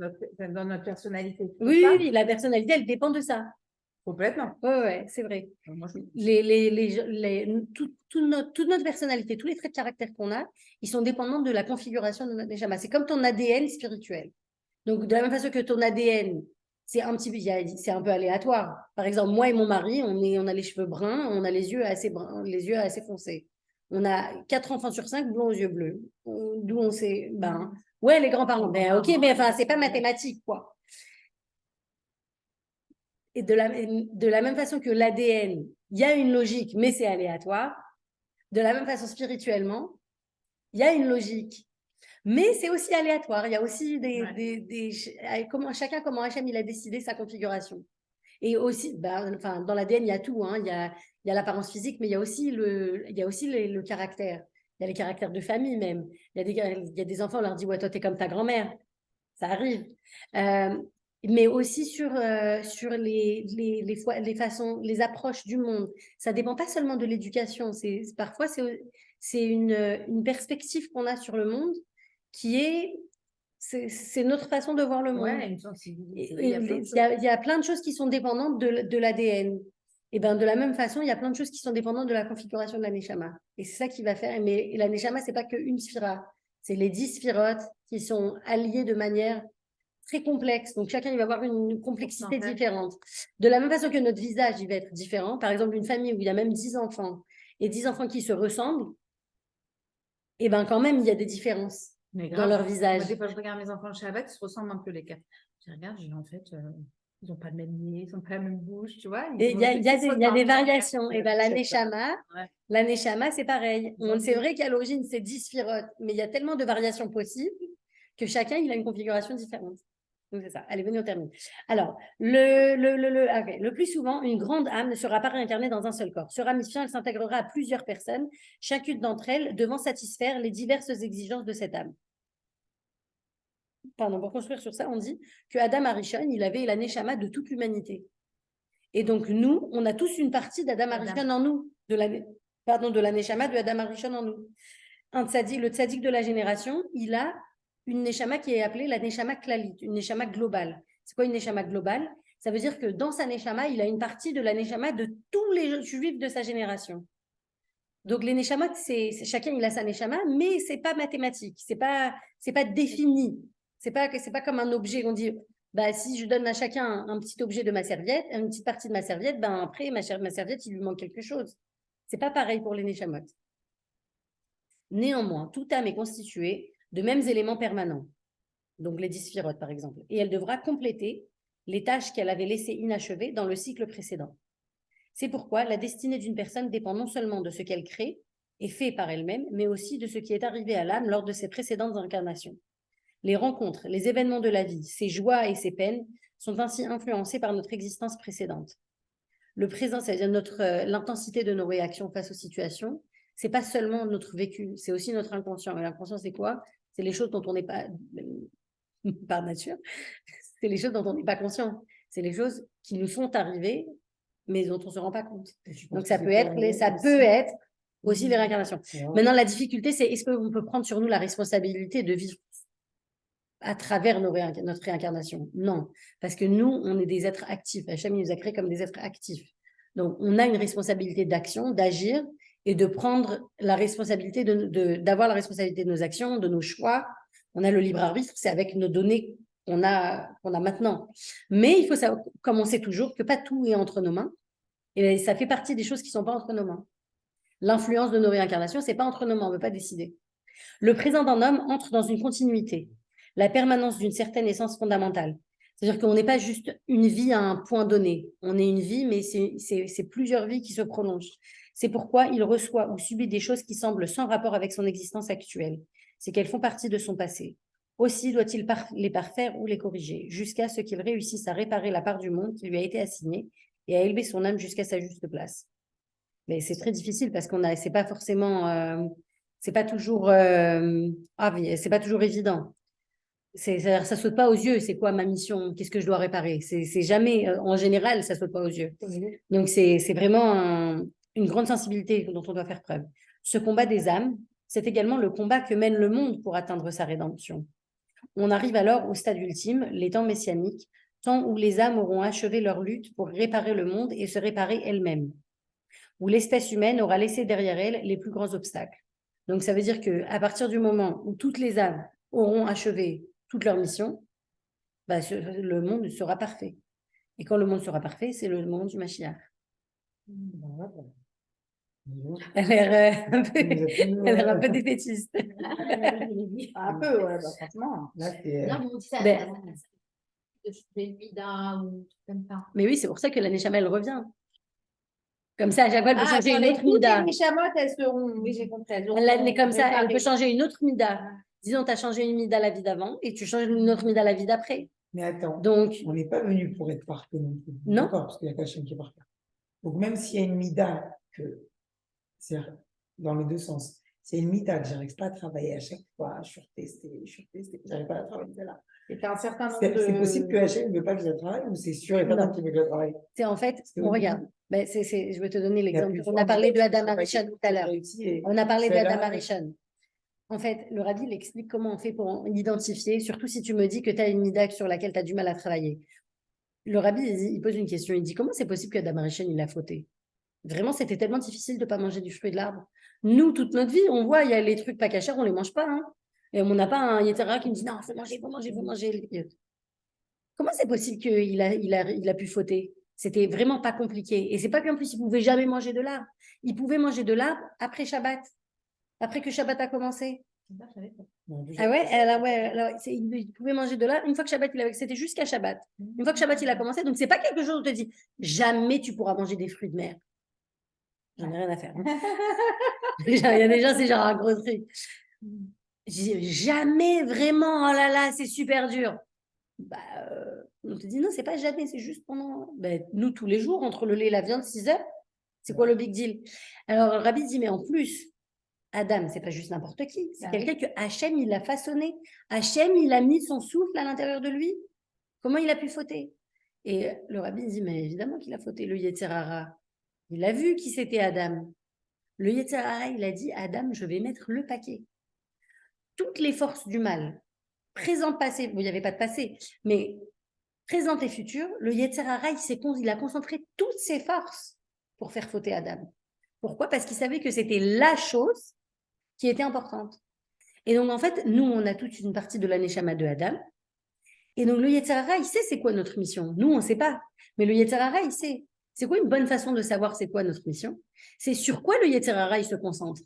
notre personnalité. Oui, la personnalité, elle dépend de ça. Complètement. Oui, c'est vrai. Toute notre personnalité, tous les traits de caractère qu'on a, ils sont dépendants de la configuration de notre Neshama. C'est comme ton ADN spirituel. Donc, de la même façon que ton ADN, c'est un peu aléatoire. Par exemple, moi et mon mari, on a les cheveux bruns, on a les yeux assez foncés. On a 4 enfants sur 5 blonds aux yeux bleus. D'où on sait, ouais, les grands-parents. Ben, ok, mais enfin, c'est pas mathématique, quoi. Et de la même façon que l'ADN, il y a une logique, mais c'est aléatoire. De la même façon, spirituellement, il y a une logique, mais c'est aussi aléatoire. Il y a aussi comment Hachem il a décidé sa configuration. Et aussi, dans l'ADN, il y a tout. Hein. Il y a l'apparence physique, mais il y a aussi le caractère. Il y a les caractères de famille même. Il y a des enfants, on leur dit, ouais, toi, t'es comme ta grand-mère. Ça arrive. Mais aussi sur les façons, les approches du monde. Ça dépend pas seulement de l'éducation. Parfois, c'est une perspective qu'on a sur le monde qui est... C'est notre façon de voir le monde. Ouais, une sensibilité. Il y a plein de choses qui sont dépendantes de l'ADN. Et ben de la même façon, il y a plein de choses qui sont dépendantes de la configuration de la Neshama. Et c'est ça qui va faire. Mais la Neshama, c'est pas qu'une sphira. C'est les 10 sphirotes qui sont alliées de manière très complexe. Donc, chacun, il va avoir une complexité différente. De la même façon que notre visage, il va être différent. Par exemple, une famille où il y a même 10 enfants et 10 enfants qui se ressemblent, et ben quand même, il y a des différences dans leur visage. Moi, des fois, je regarde mes enfants le Shabbat, ils se ressemblent un peu les 4. Je regarde, en fait, ils n'ont pas le même nez, ils n'ont pas la même bouche, tu vois. Il y a des variations. Et ben la Neshama, c'est pareil. C'est vrai qu'à l'origine, c'est 10 sphirotes, mais il y a tellement de variations possibles que chacun, il a une configuration différente. Donc, c'est ça. Allez, venez, on termine. Alors, le plus souvent, une grande âme ne sera pas réincarnée dans un seul corps. Se ramifiant, elle s'intégrera à plusieurs personnes, chacune d'entre elles devant satisfaire les diverses exigences de cette âme. Pardon, pour construire sur ça, on dit que Adam Arishon, il avait la Neshama de toute l'humanité. Et donc, nous, on a tous une partie d'Adam Arishon en nous, de la Neshama de Adam Arishon en nous. Le tzaddik de la génération, il a une Neshama qui est appelée la Neshama Klalit, une Neshama globale. C'est quoi une Neshama globale? Ça veut dire que dans sa Neshama, il a une partie de la Neshama de tous les juifs de sa génération. Donc les Neshamot, chacun il a sa Neshama, mais c'est pas mathématique, c'est pas défini. C'est pas comme un objet. On dit, si je donne à chacun un petit objet de ma serviette, une petite partie de ma serviette, après ma serviette, il lui manque quelque chose. C'est pas pareil pour les Neshamot. Néanmoins, toute âme est constituée de mêmes éléments permanents, donc les 10 sphirotes par exemple, et elle devra compléter les tâches qu'elle avait laissées inachevées dans le cycle précédent. C'est pourquoi la destinée d'une personne dépend non seulement de ce qu'elle crée et fait par elle-même, mais aussi de ce qui est arrivé à l'âme lors de ses précédentes incarnations. Les rencontres, les événements de la vie, ses joies et ses peines sont ainsi influencés par notre existence précédente. Le présent, c'est-à-dire l'intensité de nos réactions face aux situations, c'est pas seulement notre vécu, c'est aussi notre inconscient. Et l'inconscient, c'est quoi? C'est les choses dont on n'est pas... par nature, c'est les choses dont on n'est pas conscient. C'est les choses qui nous sont arrivées, mais dont on ne se rend pas compte. Donc, ça peut être aussi les réincarnations. Maintenant, la difficulté, c'est est-ce qu'on peut prendre sur nous la responsabilité de vivre à travers notre réincarnation? Non, parce que nous, on est des êtres actifs. Hachem nous a créés comme des êtres actifs. Donc, on a une responsabilité d'action, d'agir et de prendre la responsabilité d'avoir la responsabilité de nos actions, de nos choix. On a le libre arbitre, c'est avec nos données qu'on a maintenant. Mais il faut savoir, comme on sait toujours, que pas tout est entre nos mains. Et ça fait partie des choses qui ne sont pas entre nos mains. L'influence de nos réincarnations, ce n'est pas entre nos mains, on ne peut pas décider. Le présent d'un homme entre dans une continuité, la permanence d'une certaine essence fondamentale. C'est-à-dire qu'on n'est pas juste une vie à un point donné. On est une vie, mais c'est plusieurs vies qui se prolongent. C'est pourquoi il reçoit ou subit des choses qui semblent sans rapport avec son existence actuelle. C'est qu'elles font partie de son passé. Aussi doit-il les parfaire ou les corriger, jusqu'à ce qu'il réussisse à réparer la part du monde qui lui a été assignée et à élever son âme jusqu'à sa juste place. Mais c'est très difficile parce c'est pas forcément, c'est pas toujours, c'est pas toujours évident. Ça saute pas aux yeux. C'est quoi ma mission? Qu'est-ce que je dois réparer? C'est jamais, en général, ça saute pas aux yeux. Donc c'est vraiment une grande sensibilité dont on doit faire preuve. Ce combat des âmes, c'est également le combat que mène le monde pour atteindre sa rédemption. On arrive alors au stade ultime, les temps messianiques, temps où les âmes auront achevé leur lutte pour réparer le monde et se réparer elles-mêmes, où l'espèce humaine aura laissé derrière elle les plus grands obstacles. Donc, ça veut dire qu'à partir du moment où toutes les âmes auront achevé toute leur mission, le monde sera parfait. Et quand le monde sera parfait, c'est le monde du Mashiach. Elle a l'air un peu défaitiste. Un peu, ouais, franchement. Non, mais on dit ça, de changer Mida ou comme ça. Mais oui, c'est pour ça que la Neshama, elle revient. Comme ça, à chaque fois, elle peut changer une autre Mida. Les chamottes, elles seront. Oui, j'ai compris. Elle est comme ça, elle peut changer une autre Mida. Disons, tu as changé une Mida la vie d'avant et tu changes une autre Mida la vie d'après. Mais attends, donc, on n'est pas venu pour être parfait non plus. Non. D'accord, parce qu'il y a Hachem qui est parfait. Donc, même s'il y a une Mida c'est dans les deux sens, c'est une Mida que j'arrive pas à travailler à chaque fois, je suis retestée, j'arrive pas à travailler celle-là. Et un certain nombre C'est possible que Hachem ne veut pas que je la travaille ou c'est sûr et pas qu'il veut que je la travaille? C'est en fait, on regarde. Ben, je vais te donner l'exemple. On a parlé de Adam Arishon tout à l'heure. On a parlé de Adam Arishon. En fait, le Rabbi il explique comment on fait pour identifier, surtout si tu me dis que tu as une mida sur laquelle tu as du mal à travailler. Le Rabbi, il pose une question. Il dit, comment c'est possible que Adam Arishon, il a fauté? Vraiment, c'était tellement difficile de ne pas manger du fruit de l'arbre. Nous, toute notre vie, on voit, il y a les trucs pas cachers, on ne les mange pas. Hein. Et on n'a pas un Yetera qui me dit, non, il faut manger. Comment c'est possible qu'il a pu fauter? C'était vraiment pas compliqué. Et c'est pas qu'en plus, il pouvait jamais manger de l'arbre. Il pouvait manger de l'arbre après Shabbat. Après que Shabbat a commencé. Ah ouais, alors, il pouvait manger de l'arbre. Une fois que Shabbat, c'était jusqu'à Shabbat. Une fois que Shabbat, il a commencé. Donc, c'est pas quelque chose où on te dit, jamais tu pourras manger des fruits de mer. J'en ai rien à faire. Hein. Il y a déjà, c'est genre un gros truc. Jamais vraiment, oh là là, c'est super dur. On te dit non, c'est pas jamais, c'est juste pendant. Nous, tous les jours, entre le lait et la viande, 6 heures, c'est quoi le big deal? Alors, le Rabbi dit, mais en plus, Adam, c'est pas juste n'importe qui, c'est quelqu'un que Hachem, il a façonné. Hachem, il a mis son souffle à l'intérieur de lui. Comment il a pu fauter? Et le Rabbi dit, mais évidemment qu'il a fauté, le Yetzer Hara. Il a vu qui c'était Adam. Le Yetzer Hara, il a dit, Adam, je vais mettre le paquet. Toutes les forces du mal, présent, passé, il n'y avait pas de passé, mais présent et futur, le Yetzer Hara, il a concentré toutes ses forces pour faire fauter Adam. Pourquoi? Parce qu'il savait que c'était la chose qui était importante. Et donc, en fait, nous, on a toute une partie de la Neshama de Adam. Et donc, le Yetzer Hara, il sait c'est quoi notre mission. Nous, on ne sait pas. Mais le Yetzer Hara, il sait. C'est quoi une bonne façon de savoir c'est quoi notre mission? C'est sur quoi le Yetzer Hara, il se concentre.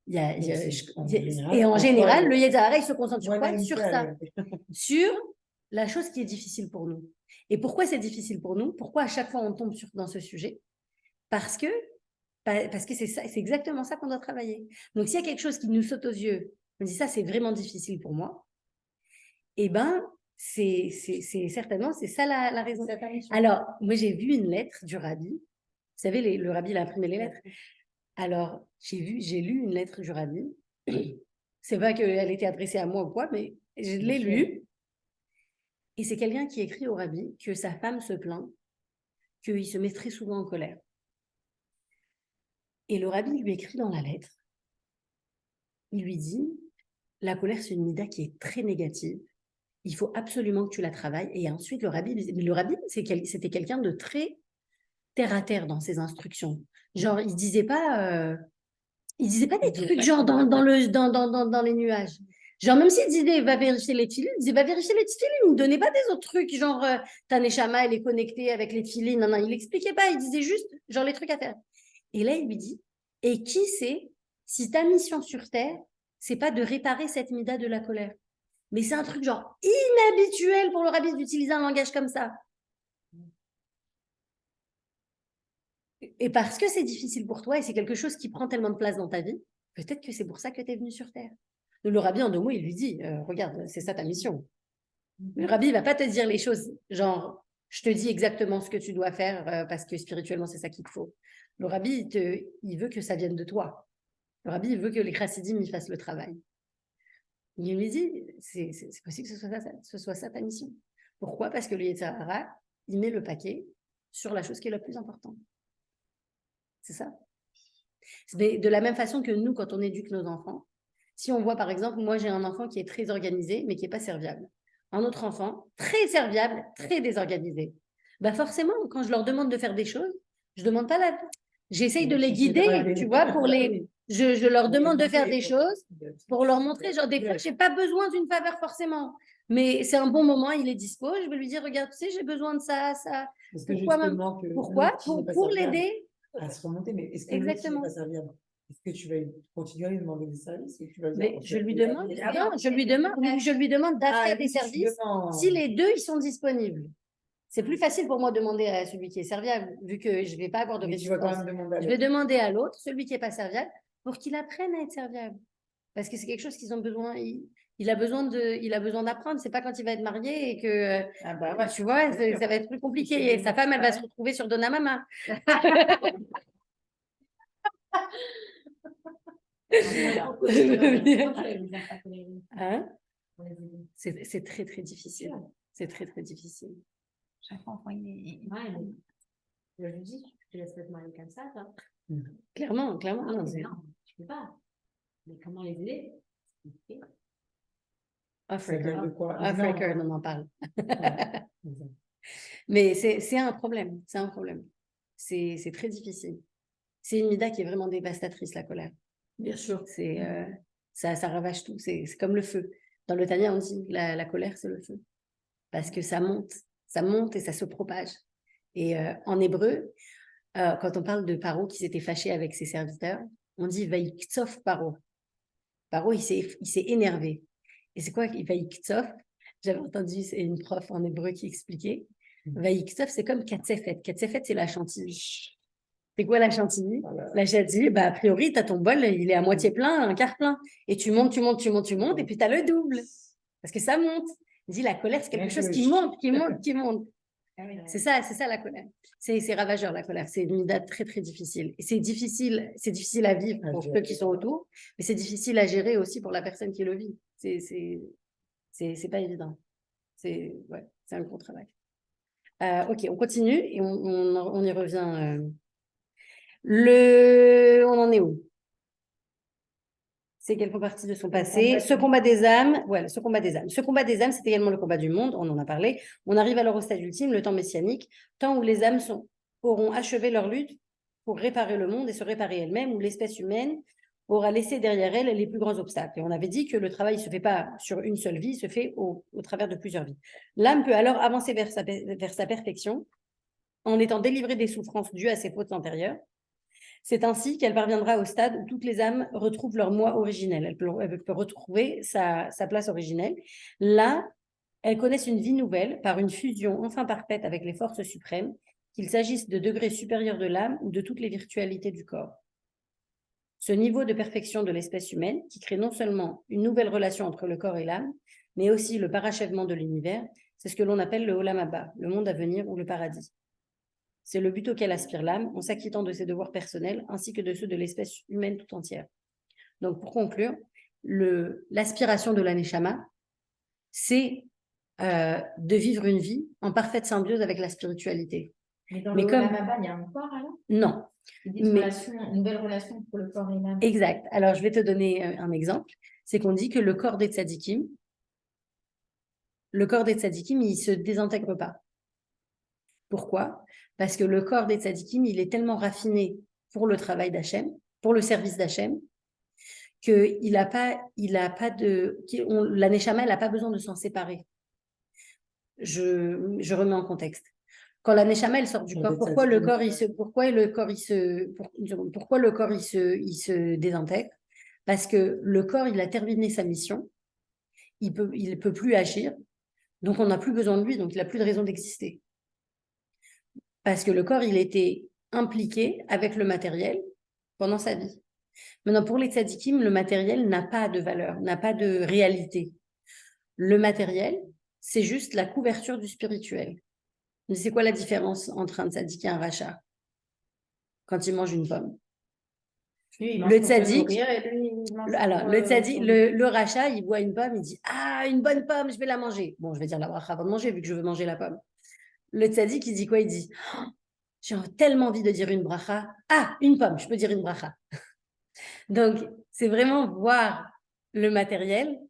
Et en général, le Yetzer Hara, il se concentre sur quoi? Sur ça. Sur la chose qui est difficile pour nous. Et pourquoi c'est difficile pour nous? Pourquoi à chaque fois on tombe dans ce sujet? Parce que c'est exactement ça qu'on doit travailler. Donc, s'il y a quelque chose qui nous saute aux yeux, on dit ça, c'est vraiment difficile pour moi, eh bien, c'est certainement, c'est ça la raison. Alors, moi, j'ai vu une lettre du Rabbi. Vous savez, le Rabbi, il a imprimé les lettres. Alors, j'ai lu une lettre du Rabbi C'est pas qu'elle était adressée à moi ou quoi, mais je l'ai lu. Et c'est quelqu'un qui écrit au rabbi que sa femme se plaint, qu'il se met très souvent en colère. Et le rabbi lui écrit dans la lettre, il lui dit, la colère, c'est une mida qui est très négative. Il faut absolument que tu la travailles. Et ensuite, le rabbi c'était quelqu'un de très terre à terre dans ses instructions. Genre, il disait pas des trucs genre dans les nuages. Genre, même s'il disait va vérifier les filines, il disait va vérifier les filines. Il ne donnait pas des autres trucs, genre ta neshama, elle est connectée avec les filines. Non, il n'expliquait pas. Il disait juste, genre, les trucs à faire. Et là, il lui dit, et qui sait si ta mission sur Terre, c'est pas de réparer cette mida de la colère. Mais c'est un truc genre inhabituel pour le rabbi d'utiliser un langage comme ça. Et parce que c'est difficile pour toi et c'est quelque chose qui prend tellement de place dans ta vie, peut-être que c'est pour ça que tu es venu sur Terre. Le rabbi, en 2 mots, il lui dit, regarde, c'est ça ta mission. Le rabbi ne va pas te dire les choses, genre, je te dis exactement ce que tu dois faire parce que spirituellement, c'est ça qu'il te faut. Le rabbi, il veut que ça vienne de toi. Le rabbi, il veut que les chassidim y fassent le travail. Il lui dit, c'est possible que ce soit ça ta mission. Pourquoi? Parce que le Yetzer Hara, il met le paquet sur la chose qui est la plus importante. C'est ça. Mais de la même façon que nous, quand on éduque nos enfants, si on voit par exemple, moi j'ai un enfant qui est très organisé, mais qui n'est pas serviable. Un autre enfant, très serviable, très désorganisé. Bah forcément, quand je leur demande de faire des choses, je demande pas la... J'essaye de les guider, tu vois, pour les... Je leur demande de faire des choses pour leur montrer, genre des fois, je n'ai pas besoin d'une faveur forcément. Mais c'est un bon moment, il est dispo, je vais lui dire, regarde, tu sais, j'ai besoin de ça, ça. Pourquoi? Pour l'aider. À se remonter, mais est-ce que l'autre n'est pas serviable? Est-ce que tu vas continuer à lui demander des services ou tu vas dire, je lui demande d'affaire des services si les deux ils sont disponibles. C'est plus facile pour moi de demander à celui qui est serviable, vu que je ne vais pas avoir de résistance. Je vais demander à l'autre, celui qui n'est pas serviable, pour qu'il apprenne à être serviable. Parce que c'est quelque chose qu'ils ont besoin. Il a besoin d'apprendre. C'est pas quand il va être marié et que tu vois, ça va être plus compliqué. Et sa femme, elle va se retrouver sur Donna Mama. Hein? C'est très très difficile. C'est très très difficile. Chaque enfant, je lui dis, tu te laisses pas te marier comme ça, toi. Clairement. Non, tu peux pas. Mais comment les aider? Off-record, on en parle. Mais c'est un problème. C'est un problème. C'est très difficile. C'est une mida qui est vraiment dévastatrice, la colère. Bien sûr. Ça ravage tout. C'est comme le feu. Dans le Tanya, on dit la colère, c'est le feu. Parce que ça monte et ça se propage. Et en hébreu, quand on parle de Paro qui s'était fâché avec ses serviteurs, on dit Vaiktsof Paro. Paro, il s'est énervé. Et c'est quoi Vaiktsof? J'avais entendu une prof en hébreu qui expliquait. Vaiktsof, c'est comme Katsefet. Katsefet, c'est la chantilly. C'est quoi la chantilly? La chantilly, a priori, tu as ton bol, il est à moitié plein, un quart plein. Et tu montes, et puis tu as le double. Parce que ça monte. Il dit la colère, c'est quelque chose qui monte. C'est ça la colère. C'est ravageur, la colère. C'est une mida très, très difficile. Et c'est difficile à vivre pour ceux qui sont autour, mais c'est difficile à gérer aussi pour la personne qui le vit. C'est pas évident. C'est un gros travail. Ok, on continue et on y revient. On en est où? C'est qu'elle fait partie de son passé. Ce combat des âmes, ce combat des âmes. Ce combat des âmes, c'est également le combat du monde, on en a parlé. On arrive alors au stade ultime, le temps messianique, temps où les âmes auront achevé leur lutte pour réparer le monde et se réparer elles-mêmes, où l'espèce humaine aura laissé derrière elle les plus grands obstacles. Et on avait dit que le travail ne se fait pas sur une seule vie, il se fait au travers de plusieurs vies. L'âme peut alors avancer vers sa perfection en étant délivrée des souffrances dues à ses fautes antérieures. C'est ainsi qu'elle parviendra au stade où toutes les âmes retrouvent leur moi originel. Elle peut retrouver sa place originelle. Là, elles connaissent une vie nouvelle par une fusion enfin parfaite avec les forces suprêmes, qu'il s'agisse de degrés supérieurs de l'âme ou de toutes les virtualités du corps. Ce niveau de perfection de l'espèce humaine, qui crée non seulement une nouvelle relation entre le corps et l'âme, mais aussi le parachèvement de l'univers, c'est ce que l'on appelle le Olam Haba, le monde à venir ou le paradis. C'est le but auquel aspire l'âme en s'acquittant de ses devoirs personnels ainsi que de ceux de l'espèce humaine tout entière. Donc, pour conclure, l'aspiration de la Neshama, c'est de vivre une vie en parfaite symbiose avec la spiritualité. Mais dans le Olam Haba, il y a un corps alors? Non. Une nouvelle relation entre le corps et l'âme. Exact. Alors, je vais te donner un exemple. C'est qu'on dit que le corps des tzadikim, il ne se désintègre pas. Pourquoi? Parce que le corps des tzadikim, il est tellement raffiné pour le travail d'Hachem, pour le service d'Hachem, que la Neshama, elle n'a pas besoin de s'en séparer. Je remets en contexte. Quand la Neshama, elle sort du corps, pourquoi le corps, il se désintègre? Parce que le corps, il a terminé sa mission, il peut plus agir, donc on n'a plus besoin de lui, donc il n'a plus de raison d'exister. Parce que le corps, il était impliqué avec le matériel pendant sa vie. Maintenant, pour les tzadikim, le matériel n'a pas de valeur, n'a pas de réalité. Le matériel, c'est juste la couverture du spirituel. Mais c'est quoi la différence entre un tzadik et un rachat quand il mange une pomme? Le tzadik, le rachat, il voit une pomme, il dit « Ah, une bonne pomme, je vais la manger. » Bon, je vais dire la bracha avant de manger, vu que je veux manger la pomme. Le tzadik, il dit quoi? Il dit oh, « J'ai tellement envie de dire une bracha. Ah, une pomme, je peux dire une bracha. » Donc, c'est vraiment voir le matériel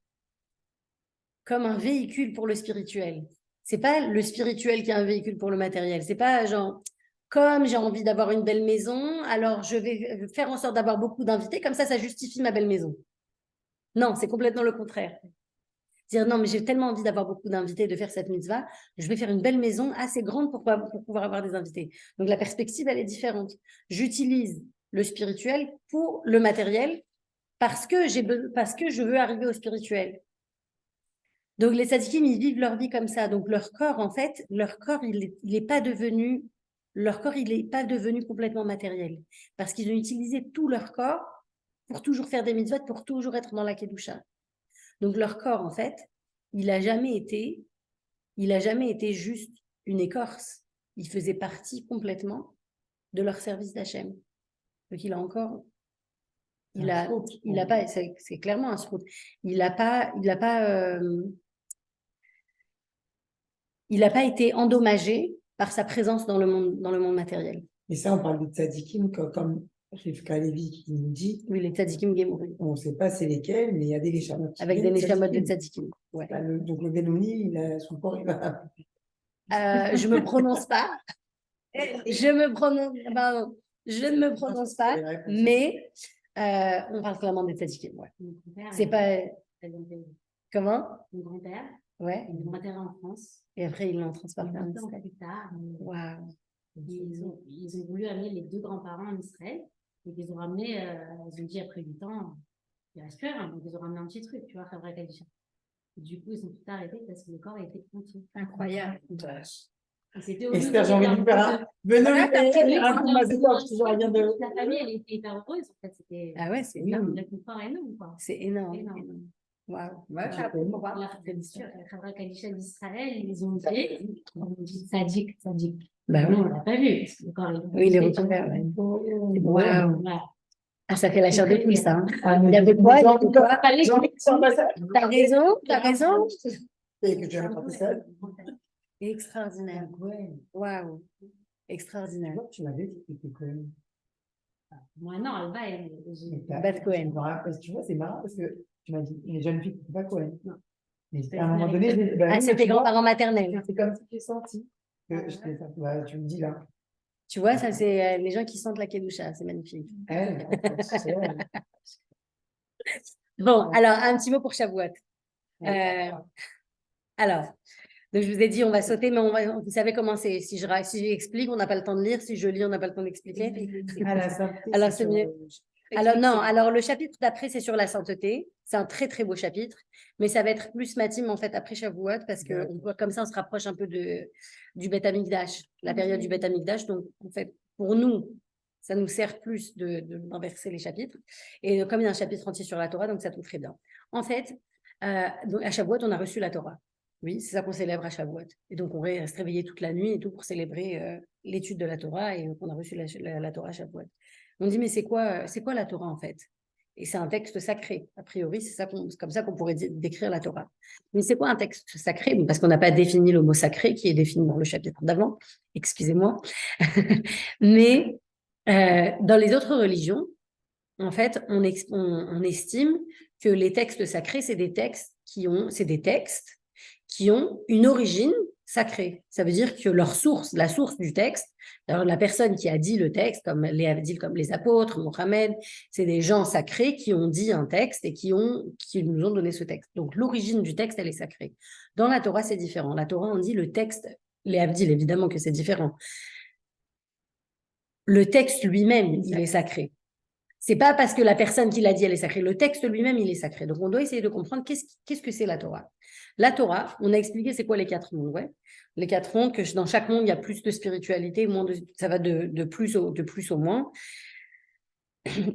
comme un véhicule pour le spirituel. C'est pas le spirituel qui est un véhicule pour le matériel. C'est pas genre, comme j'ai envie d'avoir une belle maison, alors je vais faire en sorte d'avoir beaucoup d'invités, comme ça justifie ma belle maison. Non, c'est complètement le contraire. Dire non, mais j'ai tellement envie d'avoir beaucoup d'invités, de faire cette mitzvah, je vais faire une belle maison assez grande pour pouvoir avoir des invités. Donc la perspective, elle est différente. J'utilise le spirituel pour le matériel parce que je veux arriver au spirituel. Donc les tzadikim, ils vivent leur vie comme ça. Donc leur corps, en fait, il n'est pas devenu complètement matériel parce qu'ils ont utilisé tout leur corps pour toujours faire des mitzvot, pour toujours être dans la kedusha. Donc leur corps, en fait, il a jamais été juste une écorce. Il faisait partie complètement de leur service d'Hachem. Donc il a encore, c'est clairement un srout. Il n'a pas été endommagé par sa présence dans le monde matériel. Et ça, on parle de tzadikim comme Rivka Levi qui nous dit. Oui, les tzadikim Gemurim. On ne sait pas c'est lesquels, mais il y a des neshamot. Avec des neshamot de tzadikim. Ouais. Donc le Benoni, son corps, il va. Je ne me prononce pas. Je ne me prononce pas, mais on parle clairement des tzadikim. Ouais. C'est pas. Comment? Mon grand-père. Ouais. Ils l'ont enterré en France. Et après, ils l'ont transporté en Israël. Plus tard. Waouh. Ils ont voulu amener les deux grands-parents en Israël. Et ils ont ramené, ils ont dit après 8 ans, il reste plus rien. Donc ils ont ramené un petit truc, tu vois, Khavra Kadisha. Du coup, ils ont tout arrêté parce que le corps était entier. Incroyable. Esther, j'ai envie de faire un. Venez, un coup, La famille, elle était hyper heureuse. En fait, c'était. Ah ouais, c'est énorme. Le confort énorme, quoi. C'est énorme. Waouh. La Khavra Kadisha d'Israël, ils ont dit Sadik. Bah oui. On l'a pas vu. Oui, il est recouvert. Waouh. Ah, ça fait la chair de poule, ça. Il y avait quoi? T'as raison. Et que tu as rattrapé ça. Extraordinaire. Waouh. Extraordinaire. Tu m'avais dit que tu étais Cohen. Moi, non, elle va. Beth Cohen. Tu vois, c'est marrant parce que tu m'as dit, les jeunes filles, tu pas Cohen. Non. Mais à un moment donné, c'est tes grands-parents maternels. C'est comme ça que j'ai senti. Tu me dis là. Tu vois, ça, c'est les gens qui sentent la kedusha. C'est magnifique. Bon, alors, un petit mot pour Shavuot. Alors, donc je vous ai dit, on va sauter, mais vous savez comment c'est. Si j'explique, on n'a pas le temps de lire. Si je lis, on n'a pas le temps d'expliquer. Alors, c'est mieux. Alors, non, alors le chapitre d'après, c'est sur la sainteté. C'est un très, très beau chapitre. Mais ça va être plus matim, en fait, après Shavuot, parce que comme ça, on se rapproche un peu du Beth Amikdash, la période du Beth Amikdash. Donc, en fait, pour nous, ça nous sert plus d'inverser les chapitres. Et comme il y a un chapitre entier sur la Torah, donc ça tombe très bien. En fait, donc à Shavuot, on a reçu la Torah. Oui, c'est ça qu'on célèbre à Shavuot. Et donc, on reste réveillé toute la nuit et tout pour célébrer l'étude de la Torah et on a reçu la Torah à Shavuot. On dit, mais c'est quoi la Torah en fait? Et c'est un texte sacré. A priori, c'est comme ça qu'on pourrait décrire la Torah. Mais c'est quoi un texte sacré? Parce qu'on n'a pas défini le mot sacré, qui est défini dans le chapitre d'avant. Excusez-moi. Mais dans les autres religions, en fait, on estime que les textes sacrés, c'est des textes qui ont une origine sacrée. Ça veut dire que la source du texte, alors la personne qui a dit le texte, comme les apôtres, Mohammed, c'est des gens sacrés qui ont dit un texte et qui nous ont donné ce texte. Donc l'origine du texte, elle est sacrée. Dans la Torah, c'est différent. La Torah, on dit le texte, les Abdil, évidemment que c'est différent. Le texte lui-même, il est sacré. C'est pas parce que la personne qui l'a dit, elle est sacrée. Le texte lui-même, il est sacré. Donc, on doit essayer de comprendre qu'est-ce que c'est la Torah. La Torah, on a expliqué c'est quoi les 4 mondes. Ouais. Les 4 mondes, que dans chaque monde, il y a plus de spiritualité, ça va de plus au moins.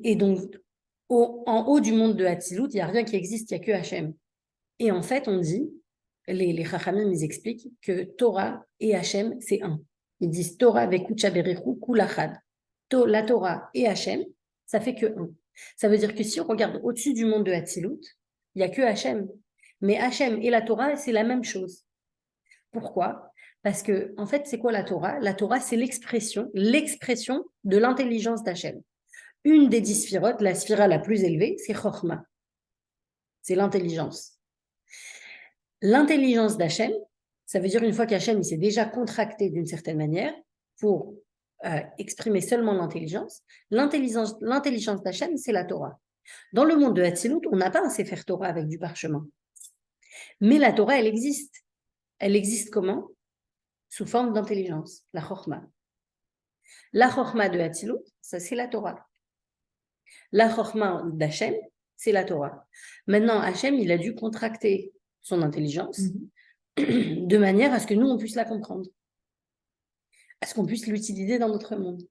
Et donc, en haut du monde de Hatzilut, il n'y a rien qui existe, il n'y a que Hachem. Et en fait, on dit, les Chachamim, ils expliquent que Torah et Hachem, c'est un. Ils disent Torah avec Kuchaberichu Kulachad. La Torah et Hachem, ça fait que un. Ça veut dire que si on regarde au-dessus du monde de Hatzilut, il n'y a que Hachem. Mais Hachem et la Torah, c'est la même chose. Pourquoi? Parce que, en fait, c'est quoi la Torah? La Torah, c'est l'expression de l'intelligence d'Hachem. Une des 10 sphirotes, la sphira la plus élevée, c'est Chochma. C'est l'intelligence. L'intelligence d'Hachem, ça veut dire une fois qu'Hachem s'est déjà contracté d'une certaine manière pour exprimer seulement l'intelligence d'Hachem, c'est la Torah. Dans le monde de Hatzilut, on n'a pas un Sefer Torah avec du parchemin. Mais la Torah, elle existe. Elle existe comment? Sous forme d'intelligence, la Chochma. La Chochma de Hatzilut, ça c'est la Torah. La Chochma d'Hachem, c'est la Torah. Maintenant, Hachem, il a dû contracter son intelligence de manière à ce que nous, on puisse la comprendre. À ce qu'on puisse l'utiliser dans notre monde.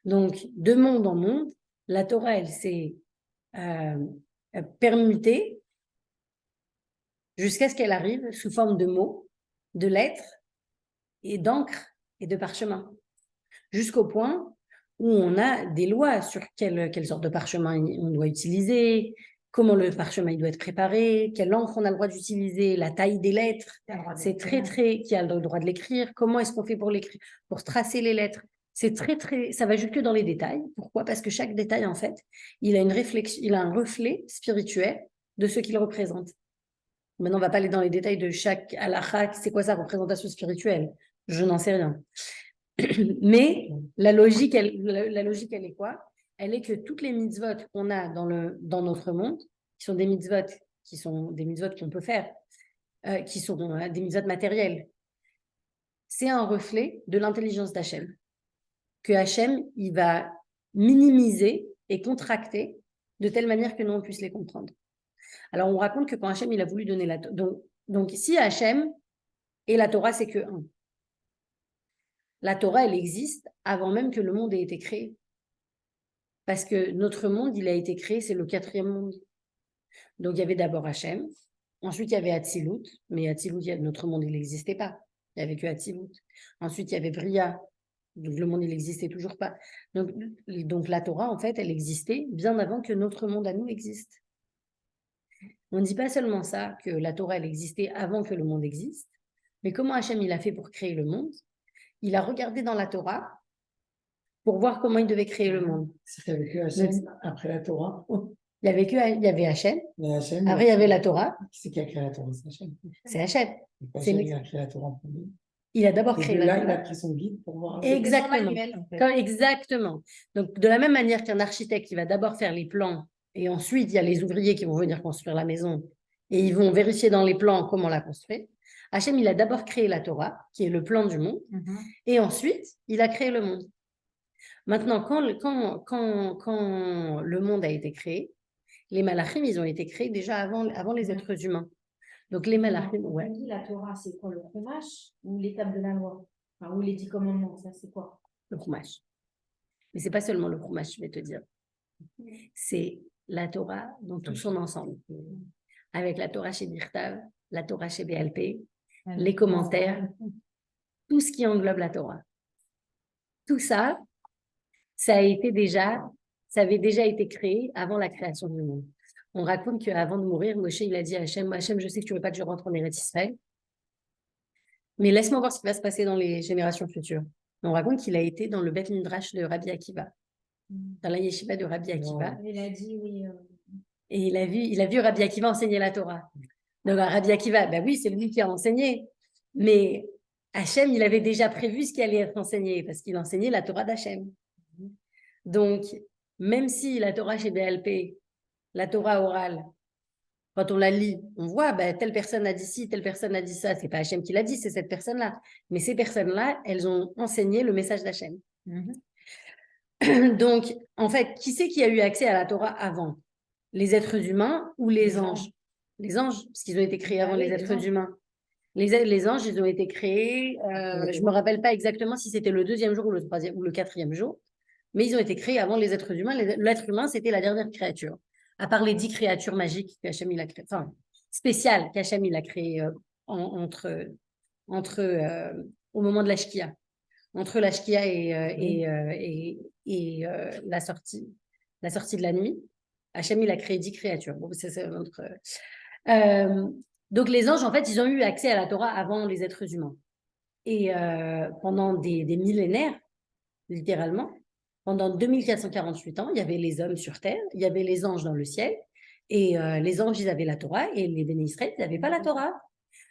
Donc, de monde en monde, la Torah, elle s'est permutée jusqu'à ce qu'elle arrive sous forme de mots, de lettres et d'encre et de parchemin. Jusqu'au point où on a des lois sur quelle sorte de parchemin on doit utiliser, comment le parchemin il doit être préparé, quelle encre on a le droit d'utiliser, la taille des lettres, c'est qui a le droit de l'écrire, comment est-ce qu'on fait pour l'écrire, pour tracer les lettres. C'est ça va jusque dans les détails. Pourquoi? Parce que chaque détail, en fait, il a un reflet spirituel de ce qu'il représente. Maintenant, on ne va pas aller dans les détails de chaque halakha, c'est quoi sa représentation spirituelle? Je n'en sais rien. Mais la logique, elle est quoi? Elle est que toutes les mitzvot qu'on a dans notre monde, qui sont des mitzvot qu'on peut faire, qui sont des mitzvot matériels, c'est un reflet de l'intelligence d'Hachem. Que Hachem, il va minimiser et contracter de telle manière que nous, on puisse les comprendre. Alors, on raconte que quand Hachem, il a voulu donner la Torah, donc si Hachem et la Torah, c'est que un. La Torah, elle existe avant même que le monde ait été créé. Parce que notre monde, il a été créé, c'est le 4e monde. Donc, il y avait d'abord Hachem. Ensuite, il y avait Hatzilut. Mais Hatzilut, notre monde, il n'existait pas. Il n'y avait que Hatzilut. Ensuite, il y avait Bria. Donc, le monde, il n'existait toujours pas. Donc, la Torah, en fait, elle existait bien avant que notre monde à nous existe. On ne dit pas seulement ça, que la Torah, elle existait avant que le monde existe. Mais comment Hachem, il a fait pour créer le monde? Il a regardé dans la Torah pour voir comment il devait créer le monde. C'est avec que Hachem après la Torah. Il y avait Hachem. Après, il y avait la Torah. Qui c'est qui a créé la Torah? C'est Hachem. C'est Hachem. Il a créé la Torah en premier. Il a d'abord créé la Torah. Il a pris son guide pour voir. Exactement. Exactement. Donc, de la même manière qu'un architecte, il va d'abord faire les plans et ensuite, il y a les ouvriers qui vont venir construire la maison et ils vont vérifier dans les plans comment la construire. Hachem, il a d'abord créé la Torah, qui est le plan du monde, et ensuite, il a créé le monde. Maintenant, quand le monde a été créé, les malachim, ils ont été créés déjà avant les êtres humains. Donc, les malachim, ouais. On dit la Torah, c'est quoi, le chumash ou l'étape de la loi? Enfin, ou les 10 commandements, ça, c'est quoi? Le chumash. Mais ce n'est pas seulement le chumash, je vais te dire. C'est la Torah dans tout son ensemble. Avec la Torah chez Birtav, la Torah chez BLP, les commentaires, tout ce qui englobe la Torah. Tout ça, ça a été déjà ça avait déjà été créé avant la création du monde. On raconte qu'avant de mourir, Moshe, il a dit à Hachem, Hachem, je sais que tu ne veux pas que je rentre en Eretz Israël, mais laisse-moi voir ce qui va se passer dans les générations futures. On raconte qu'il a été dans le Beth Midrash de Rabbi Akiva, dans la yeshiva de Rabbi Akiva. Il a dit oui. Et il a vu Rabbi Akiva enseigner la Torah. Donc, Rabbi Akiva, ben oui, c'est lui qui a enseigné. Mais Hachem, il avait déjà prévu ce qui allait être enseigné, parce qu'il enseignait la Torah d'Hachem. Donc, même si la Torah chez BLP, la Torah orale, quand on la lit, on voit, ben, telle personne a dit ci, telle personne a dit ça. C'est pas Hachem qui l'a dit, c'est cette personne-là. Mais ces personnes-là, elles ont enseigné le message d'Hachem. Donc, en fait, qui c'est qui a eu accès à la Torah avant? Les êtres humains ou les anges? Les anges, parce qu'ils ont été créés avant les êtres humains. Les anges, ils ont été créés, je ne me rappelle pas exactement si c'était le 2e jour ou le 3e ou le 4e jour, mais ils ont été créés avant les êtres humains. L'être humain, c'était la dernière créature. À part les 10 créatures magiques qu'Hachem il a créées, enfin, spéciales qu'Hachem il a créées au moment de la Shkia. Entre la Shkia et la sortie de la nuit, Hachem il a créé 10 créatures. Bon, c'est notre... donc les anges, en fait, ils ont eu accès à la Torah avant les êtres humains. Et pendant des millénaires, littéralement, pendant 2448 ans, il y avait les hommes sur terre, il y avait les anges dans le ciel, et les anges, ils avaient la Torah, et les Béné Israël, ils n'avaient pas la Torah.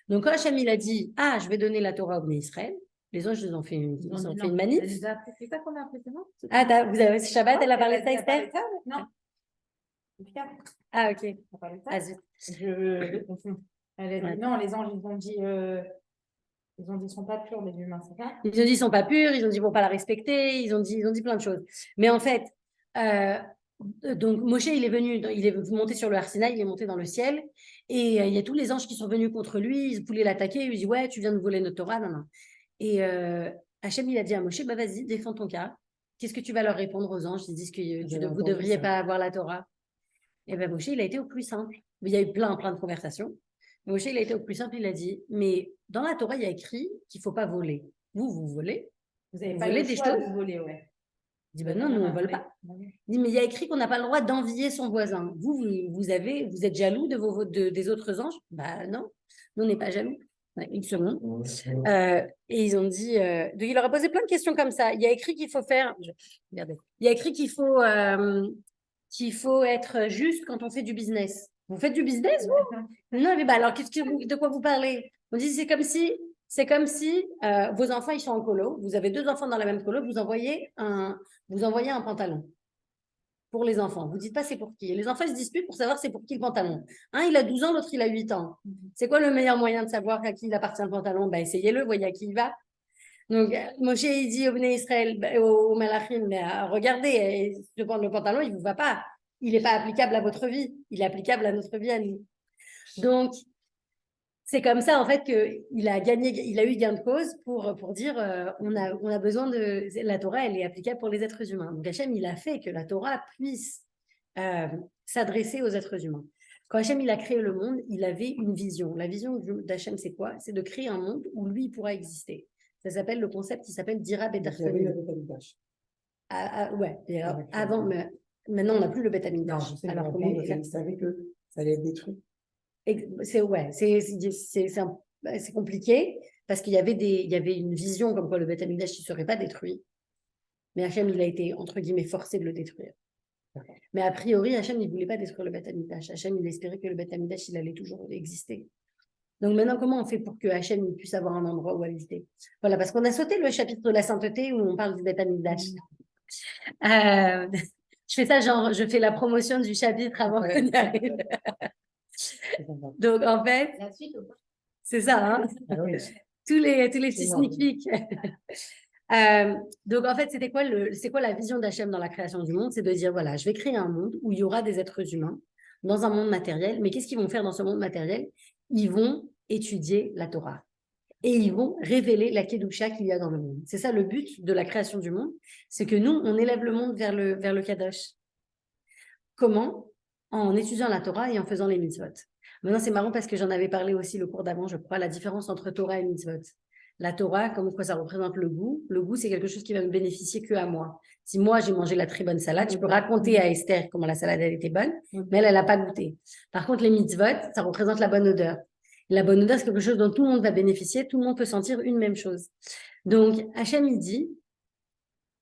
Donc quand Hachem, il a dit, ah, je vais donner la Torah aux Béné Israël, les anges, ils ont fait une manif. C'est ça qu'on a appris, non? Ah, vous avez Shabbat, elle a parlé de ça, Esther? Non. Ah, ok. Ah, zut. Je confonds. Elle a dit, non, les anges, ils ont dit, ils sont pas purs, les humains, c'est ça? Ils ont dit, ils sont pas purs, ils ont dit, ils vont pas la respecter, ils ont dit plein de choses. Mais en fait, donc Moshe, il est monté sur le Har Sinaï, il est monté dans le ciel, et il y a tous les anges qui sont venus contre lui, ils voulaient l'attaquer, il dit, ouais, tu viens de voler notre Torah, non, non. Et Hachem, il a dit à Moshe, bah vas-y, défends ton cas. Qu'est-ce que tu vas leur répondre aux anges? Ils disent que vous ne devriez pas avoir la Torah. Et bien Moshe, il a été au plus simple. Il y a eu plein de conversations. Moshe, il a été au plus simple, il a dit, mais dans la Torah, il y a écrit qu'il ne faut pas voler. Vous volez. Vous avez pas le choix de voler, ouais. Il dit, ben non, nous, on ne vole pas. Il dit, mais il y a écrit qu'on n'a pas le droit d'envier son voisin. Vous êtes jaloux des autres anges? Ben non, nous, on n'est pas jaloux. Une seconde. Et ils ont dit, donc il leur a posé plein de questions comme ça. Il y a écrit qu'il faut faire, regardez, il y a écrit qu'il faut être juste quand on fait du business. Vous faites du business, vous? Non, mais bah alors, de quoi vous parlez? On dit, c'est comme si vos enfants, ils sont en colo. Vous avez 2 enfants dans la même colo. Vous envoyez un pantalon pour les enfants. Vous ne dites pas c'est pour qui. Les enfants, ils se disputent pour savoir c'est pour qui le pantalon. Un, il a 12 ans, l'autre, il a 8 ans. C'est quoi le meilleur moyen de savoir à qui il appartient le pantalon? Bah, essayez-le, voyez à qui il va. Donc, Moshe, il dit au Béné Israël, au Malachim, mais regardez, le pantalon, il ne vous va pas. Il n'est pas applicable à votre vie. Il est applicable à notre vie à nous. Donc, c'est comme ça, en fait, qu'il a eu gain de cause pour dire on a besoin de... La Torah, elle est applicable pour les êtres humains. Donc, Hachem, il a fait que la Torah puisse s'adresser aux êtres humains. Quand Hachem, il a créé le monde, il avait une vision. La vision d'Hachem, c'est quoi? C'est de créer un monde où lui, il pourra exister. Ça s'appelle le concept qui s'appelle Dira Betarkonim. Ouais, avant, mais maintenant, on n'a plus le Beth Amikdash. Alors, il savait que ça allait être détruit. C'est compliqué parce qu'il y avait une vision comme quoi le Beth Amikdash ne serait pas détruit. Mais Hachem, il a été, entre guillemets, forcé de le détruire. Mais a priori, Hachem, il ne voulait pas détruire le Beth Amikdash. Hachem, il espérait que le Beth Amikdash, il allait toujours exister. Donc maintenant, comment on fait pour que Hachem puisse avoir un endroit où habiter? Voilà, parce qu'on a sauté le chapitre de la sainteté où on parle du Beth Amikdash. Je fais ça, genre, je fais la promotion du chapitre avant qu'on y arrive. Donc, en fait, c'est ça, hein? tous les petits sneak peeks. Donc, en fait, c'est quoi la vision d'Hachem dans la création du monde? C'est de dire, voilà, je vais créer un monde où il y aura des êtres humains dans un monde matériel. Mais qu'est-ce qu'ils vont faire dans ce monde matériel? Ils vont étudier la Torah. Et ils vont révéler la Kedusha qu'il y a dans le monde. C'est ça le but de la création du monde. C'est que nous, on élève le monde vers le Kadosh. Comment? En étudiant la Torah et en faisant les mitzvot. Maintenant, c'est marrant parce que j'en avais parlé aussi le cours d'avant, je crois, la différence entre Torah et mitzvot. La Torah, comme quoi ça représente le goût. Le goût, c'est quelque chose qui va me bénéficier que à moi. Si moi, j'ai mangé la très bonne salade, je peux raconter à Esther comment la salade, elle était bonne, mais elle n'a pas goûté. Par contre, les mitzvot, ça représente la bonne odeur. La bonne odeur, c'est quelque chose dont tout le monde va bénéficier, tout le monde peut sentir une même chose. Donc, Hachem, il dit,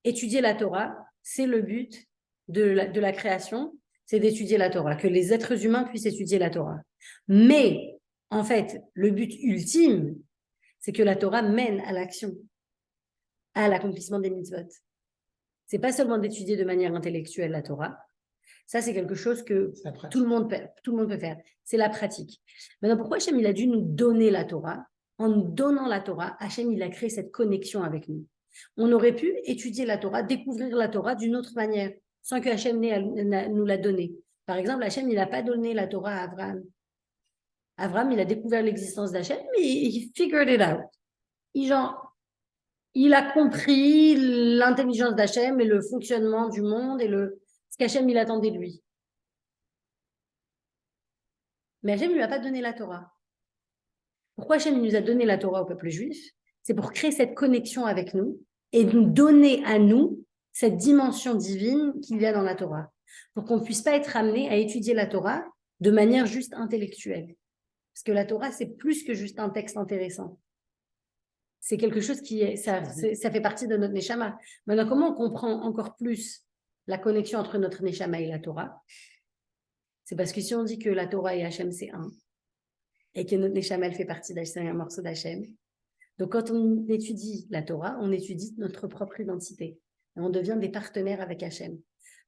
étudier la Torah, c'est le but de la création, c'est d'étudier la Torah, que les êtres humains puissent étudier la Torah. Mais, en fait, le but ultime, c'est que la Torah mène à l'action, à l'accomplissement des mitzvot. C'est pas seulement d'étudier de manière intellectuelle la Torah. Ça, c'est quelque chose que tout le monde peut faire. C'est la pratique. Maintenant, pourquoi Hachem, il a dû nous donner la Torah? En nous donnant la Torah, Hachem, il a créé cette connexion avec nous. On aurait pu étudier la Torah, découvrir la Torah d'une autre manière, sans que Hachem nous la donné. Par exemple, Hachem, il n'a pas donné la Torah à Abraham. Abraham, il a découvert l'existence d'Hachem, mais il figured it out. Il a compris l'intelligence d'Hachem et le fonctionnement du monde et ce qu'Hachem, il attendait de lui. Mais Hachem ne lui a pas donné la Torah. Pourquoi Hachem nous a donné la Torah au peuple juif? C'est pour créer cette connexion avec nous et nous donner à nous cette dimension divine qu'il y a dans la Torah. Pour qu'on ne puisse pas être amené à étudier la Torah de manière juste intellectuelle. Parce que la Torah, c'est plus que juste un texte intéressant. C'est quelque chose ça fait partie de notre Neshama. Maintenant, comment on comprend encore plus la connexion entre notre Neshama et la Torah? C'est parce que si on dit que la Torah et Hachem, c'est un, et que notre Neshama, elle fait partie d'Hachem, c'est un morceau d'Hachem. Donc, quand on étudie la Torah, on étudie notre propre identité. Et on devient des partenaires avec Hachem.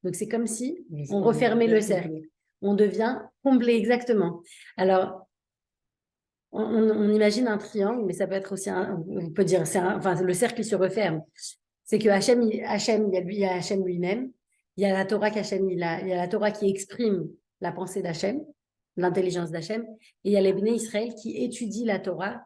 Donc, c'est comme si on refermait le cercle. On devient comblé, exactement. Alors, on imagine un triangle, mais ça peut être aussi on peut dire, le cercle qui se referme. C'est que Hachem, il y a Hachem lui-même, il y a la Torah qu'Hachem, il y a la Torah qui exprime la pensée d'Hachem, l'intelligence d'Hachem, et il y a les Bnei Israël qui étudient la Torah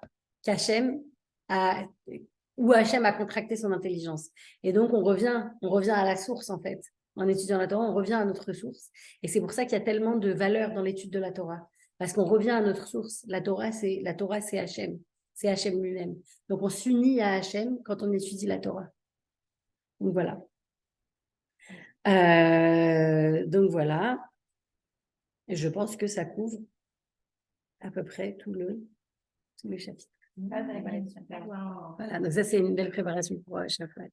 où Hachem a contracté son intelligence. Et donc, on revient à la source, en fait. En étudiant la Torah, on revient à notre source. Et c'est pour ça qu'il y a tellement de valeur dans l'étude de la Torah. Parce qu'on revient à notre source. La Torah, c'est Hachem. C'est Hachem lui-même. Donc, on s'unit à Hachem quand on étudie la Torah. Donc, voilà. Et je pense que ça couvre à peu près tout le chapitre. Voilà, donc ça, c'est une belle préparation pour chaque fois.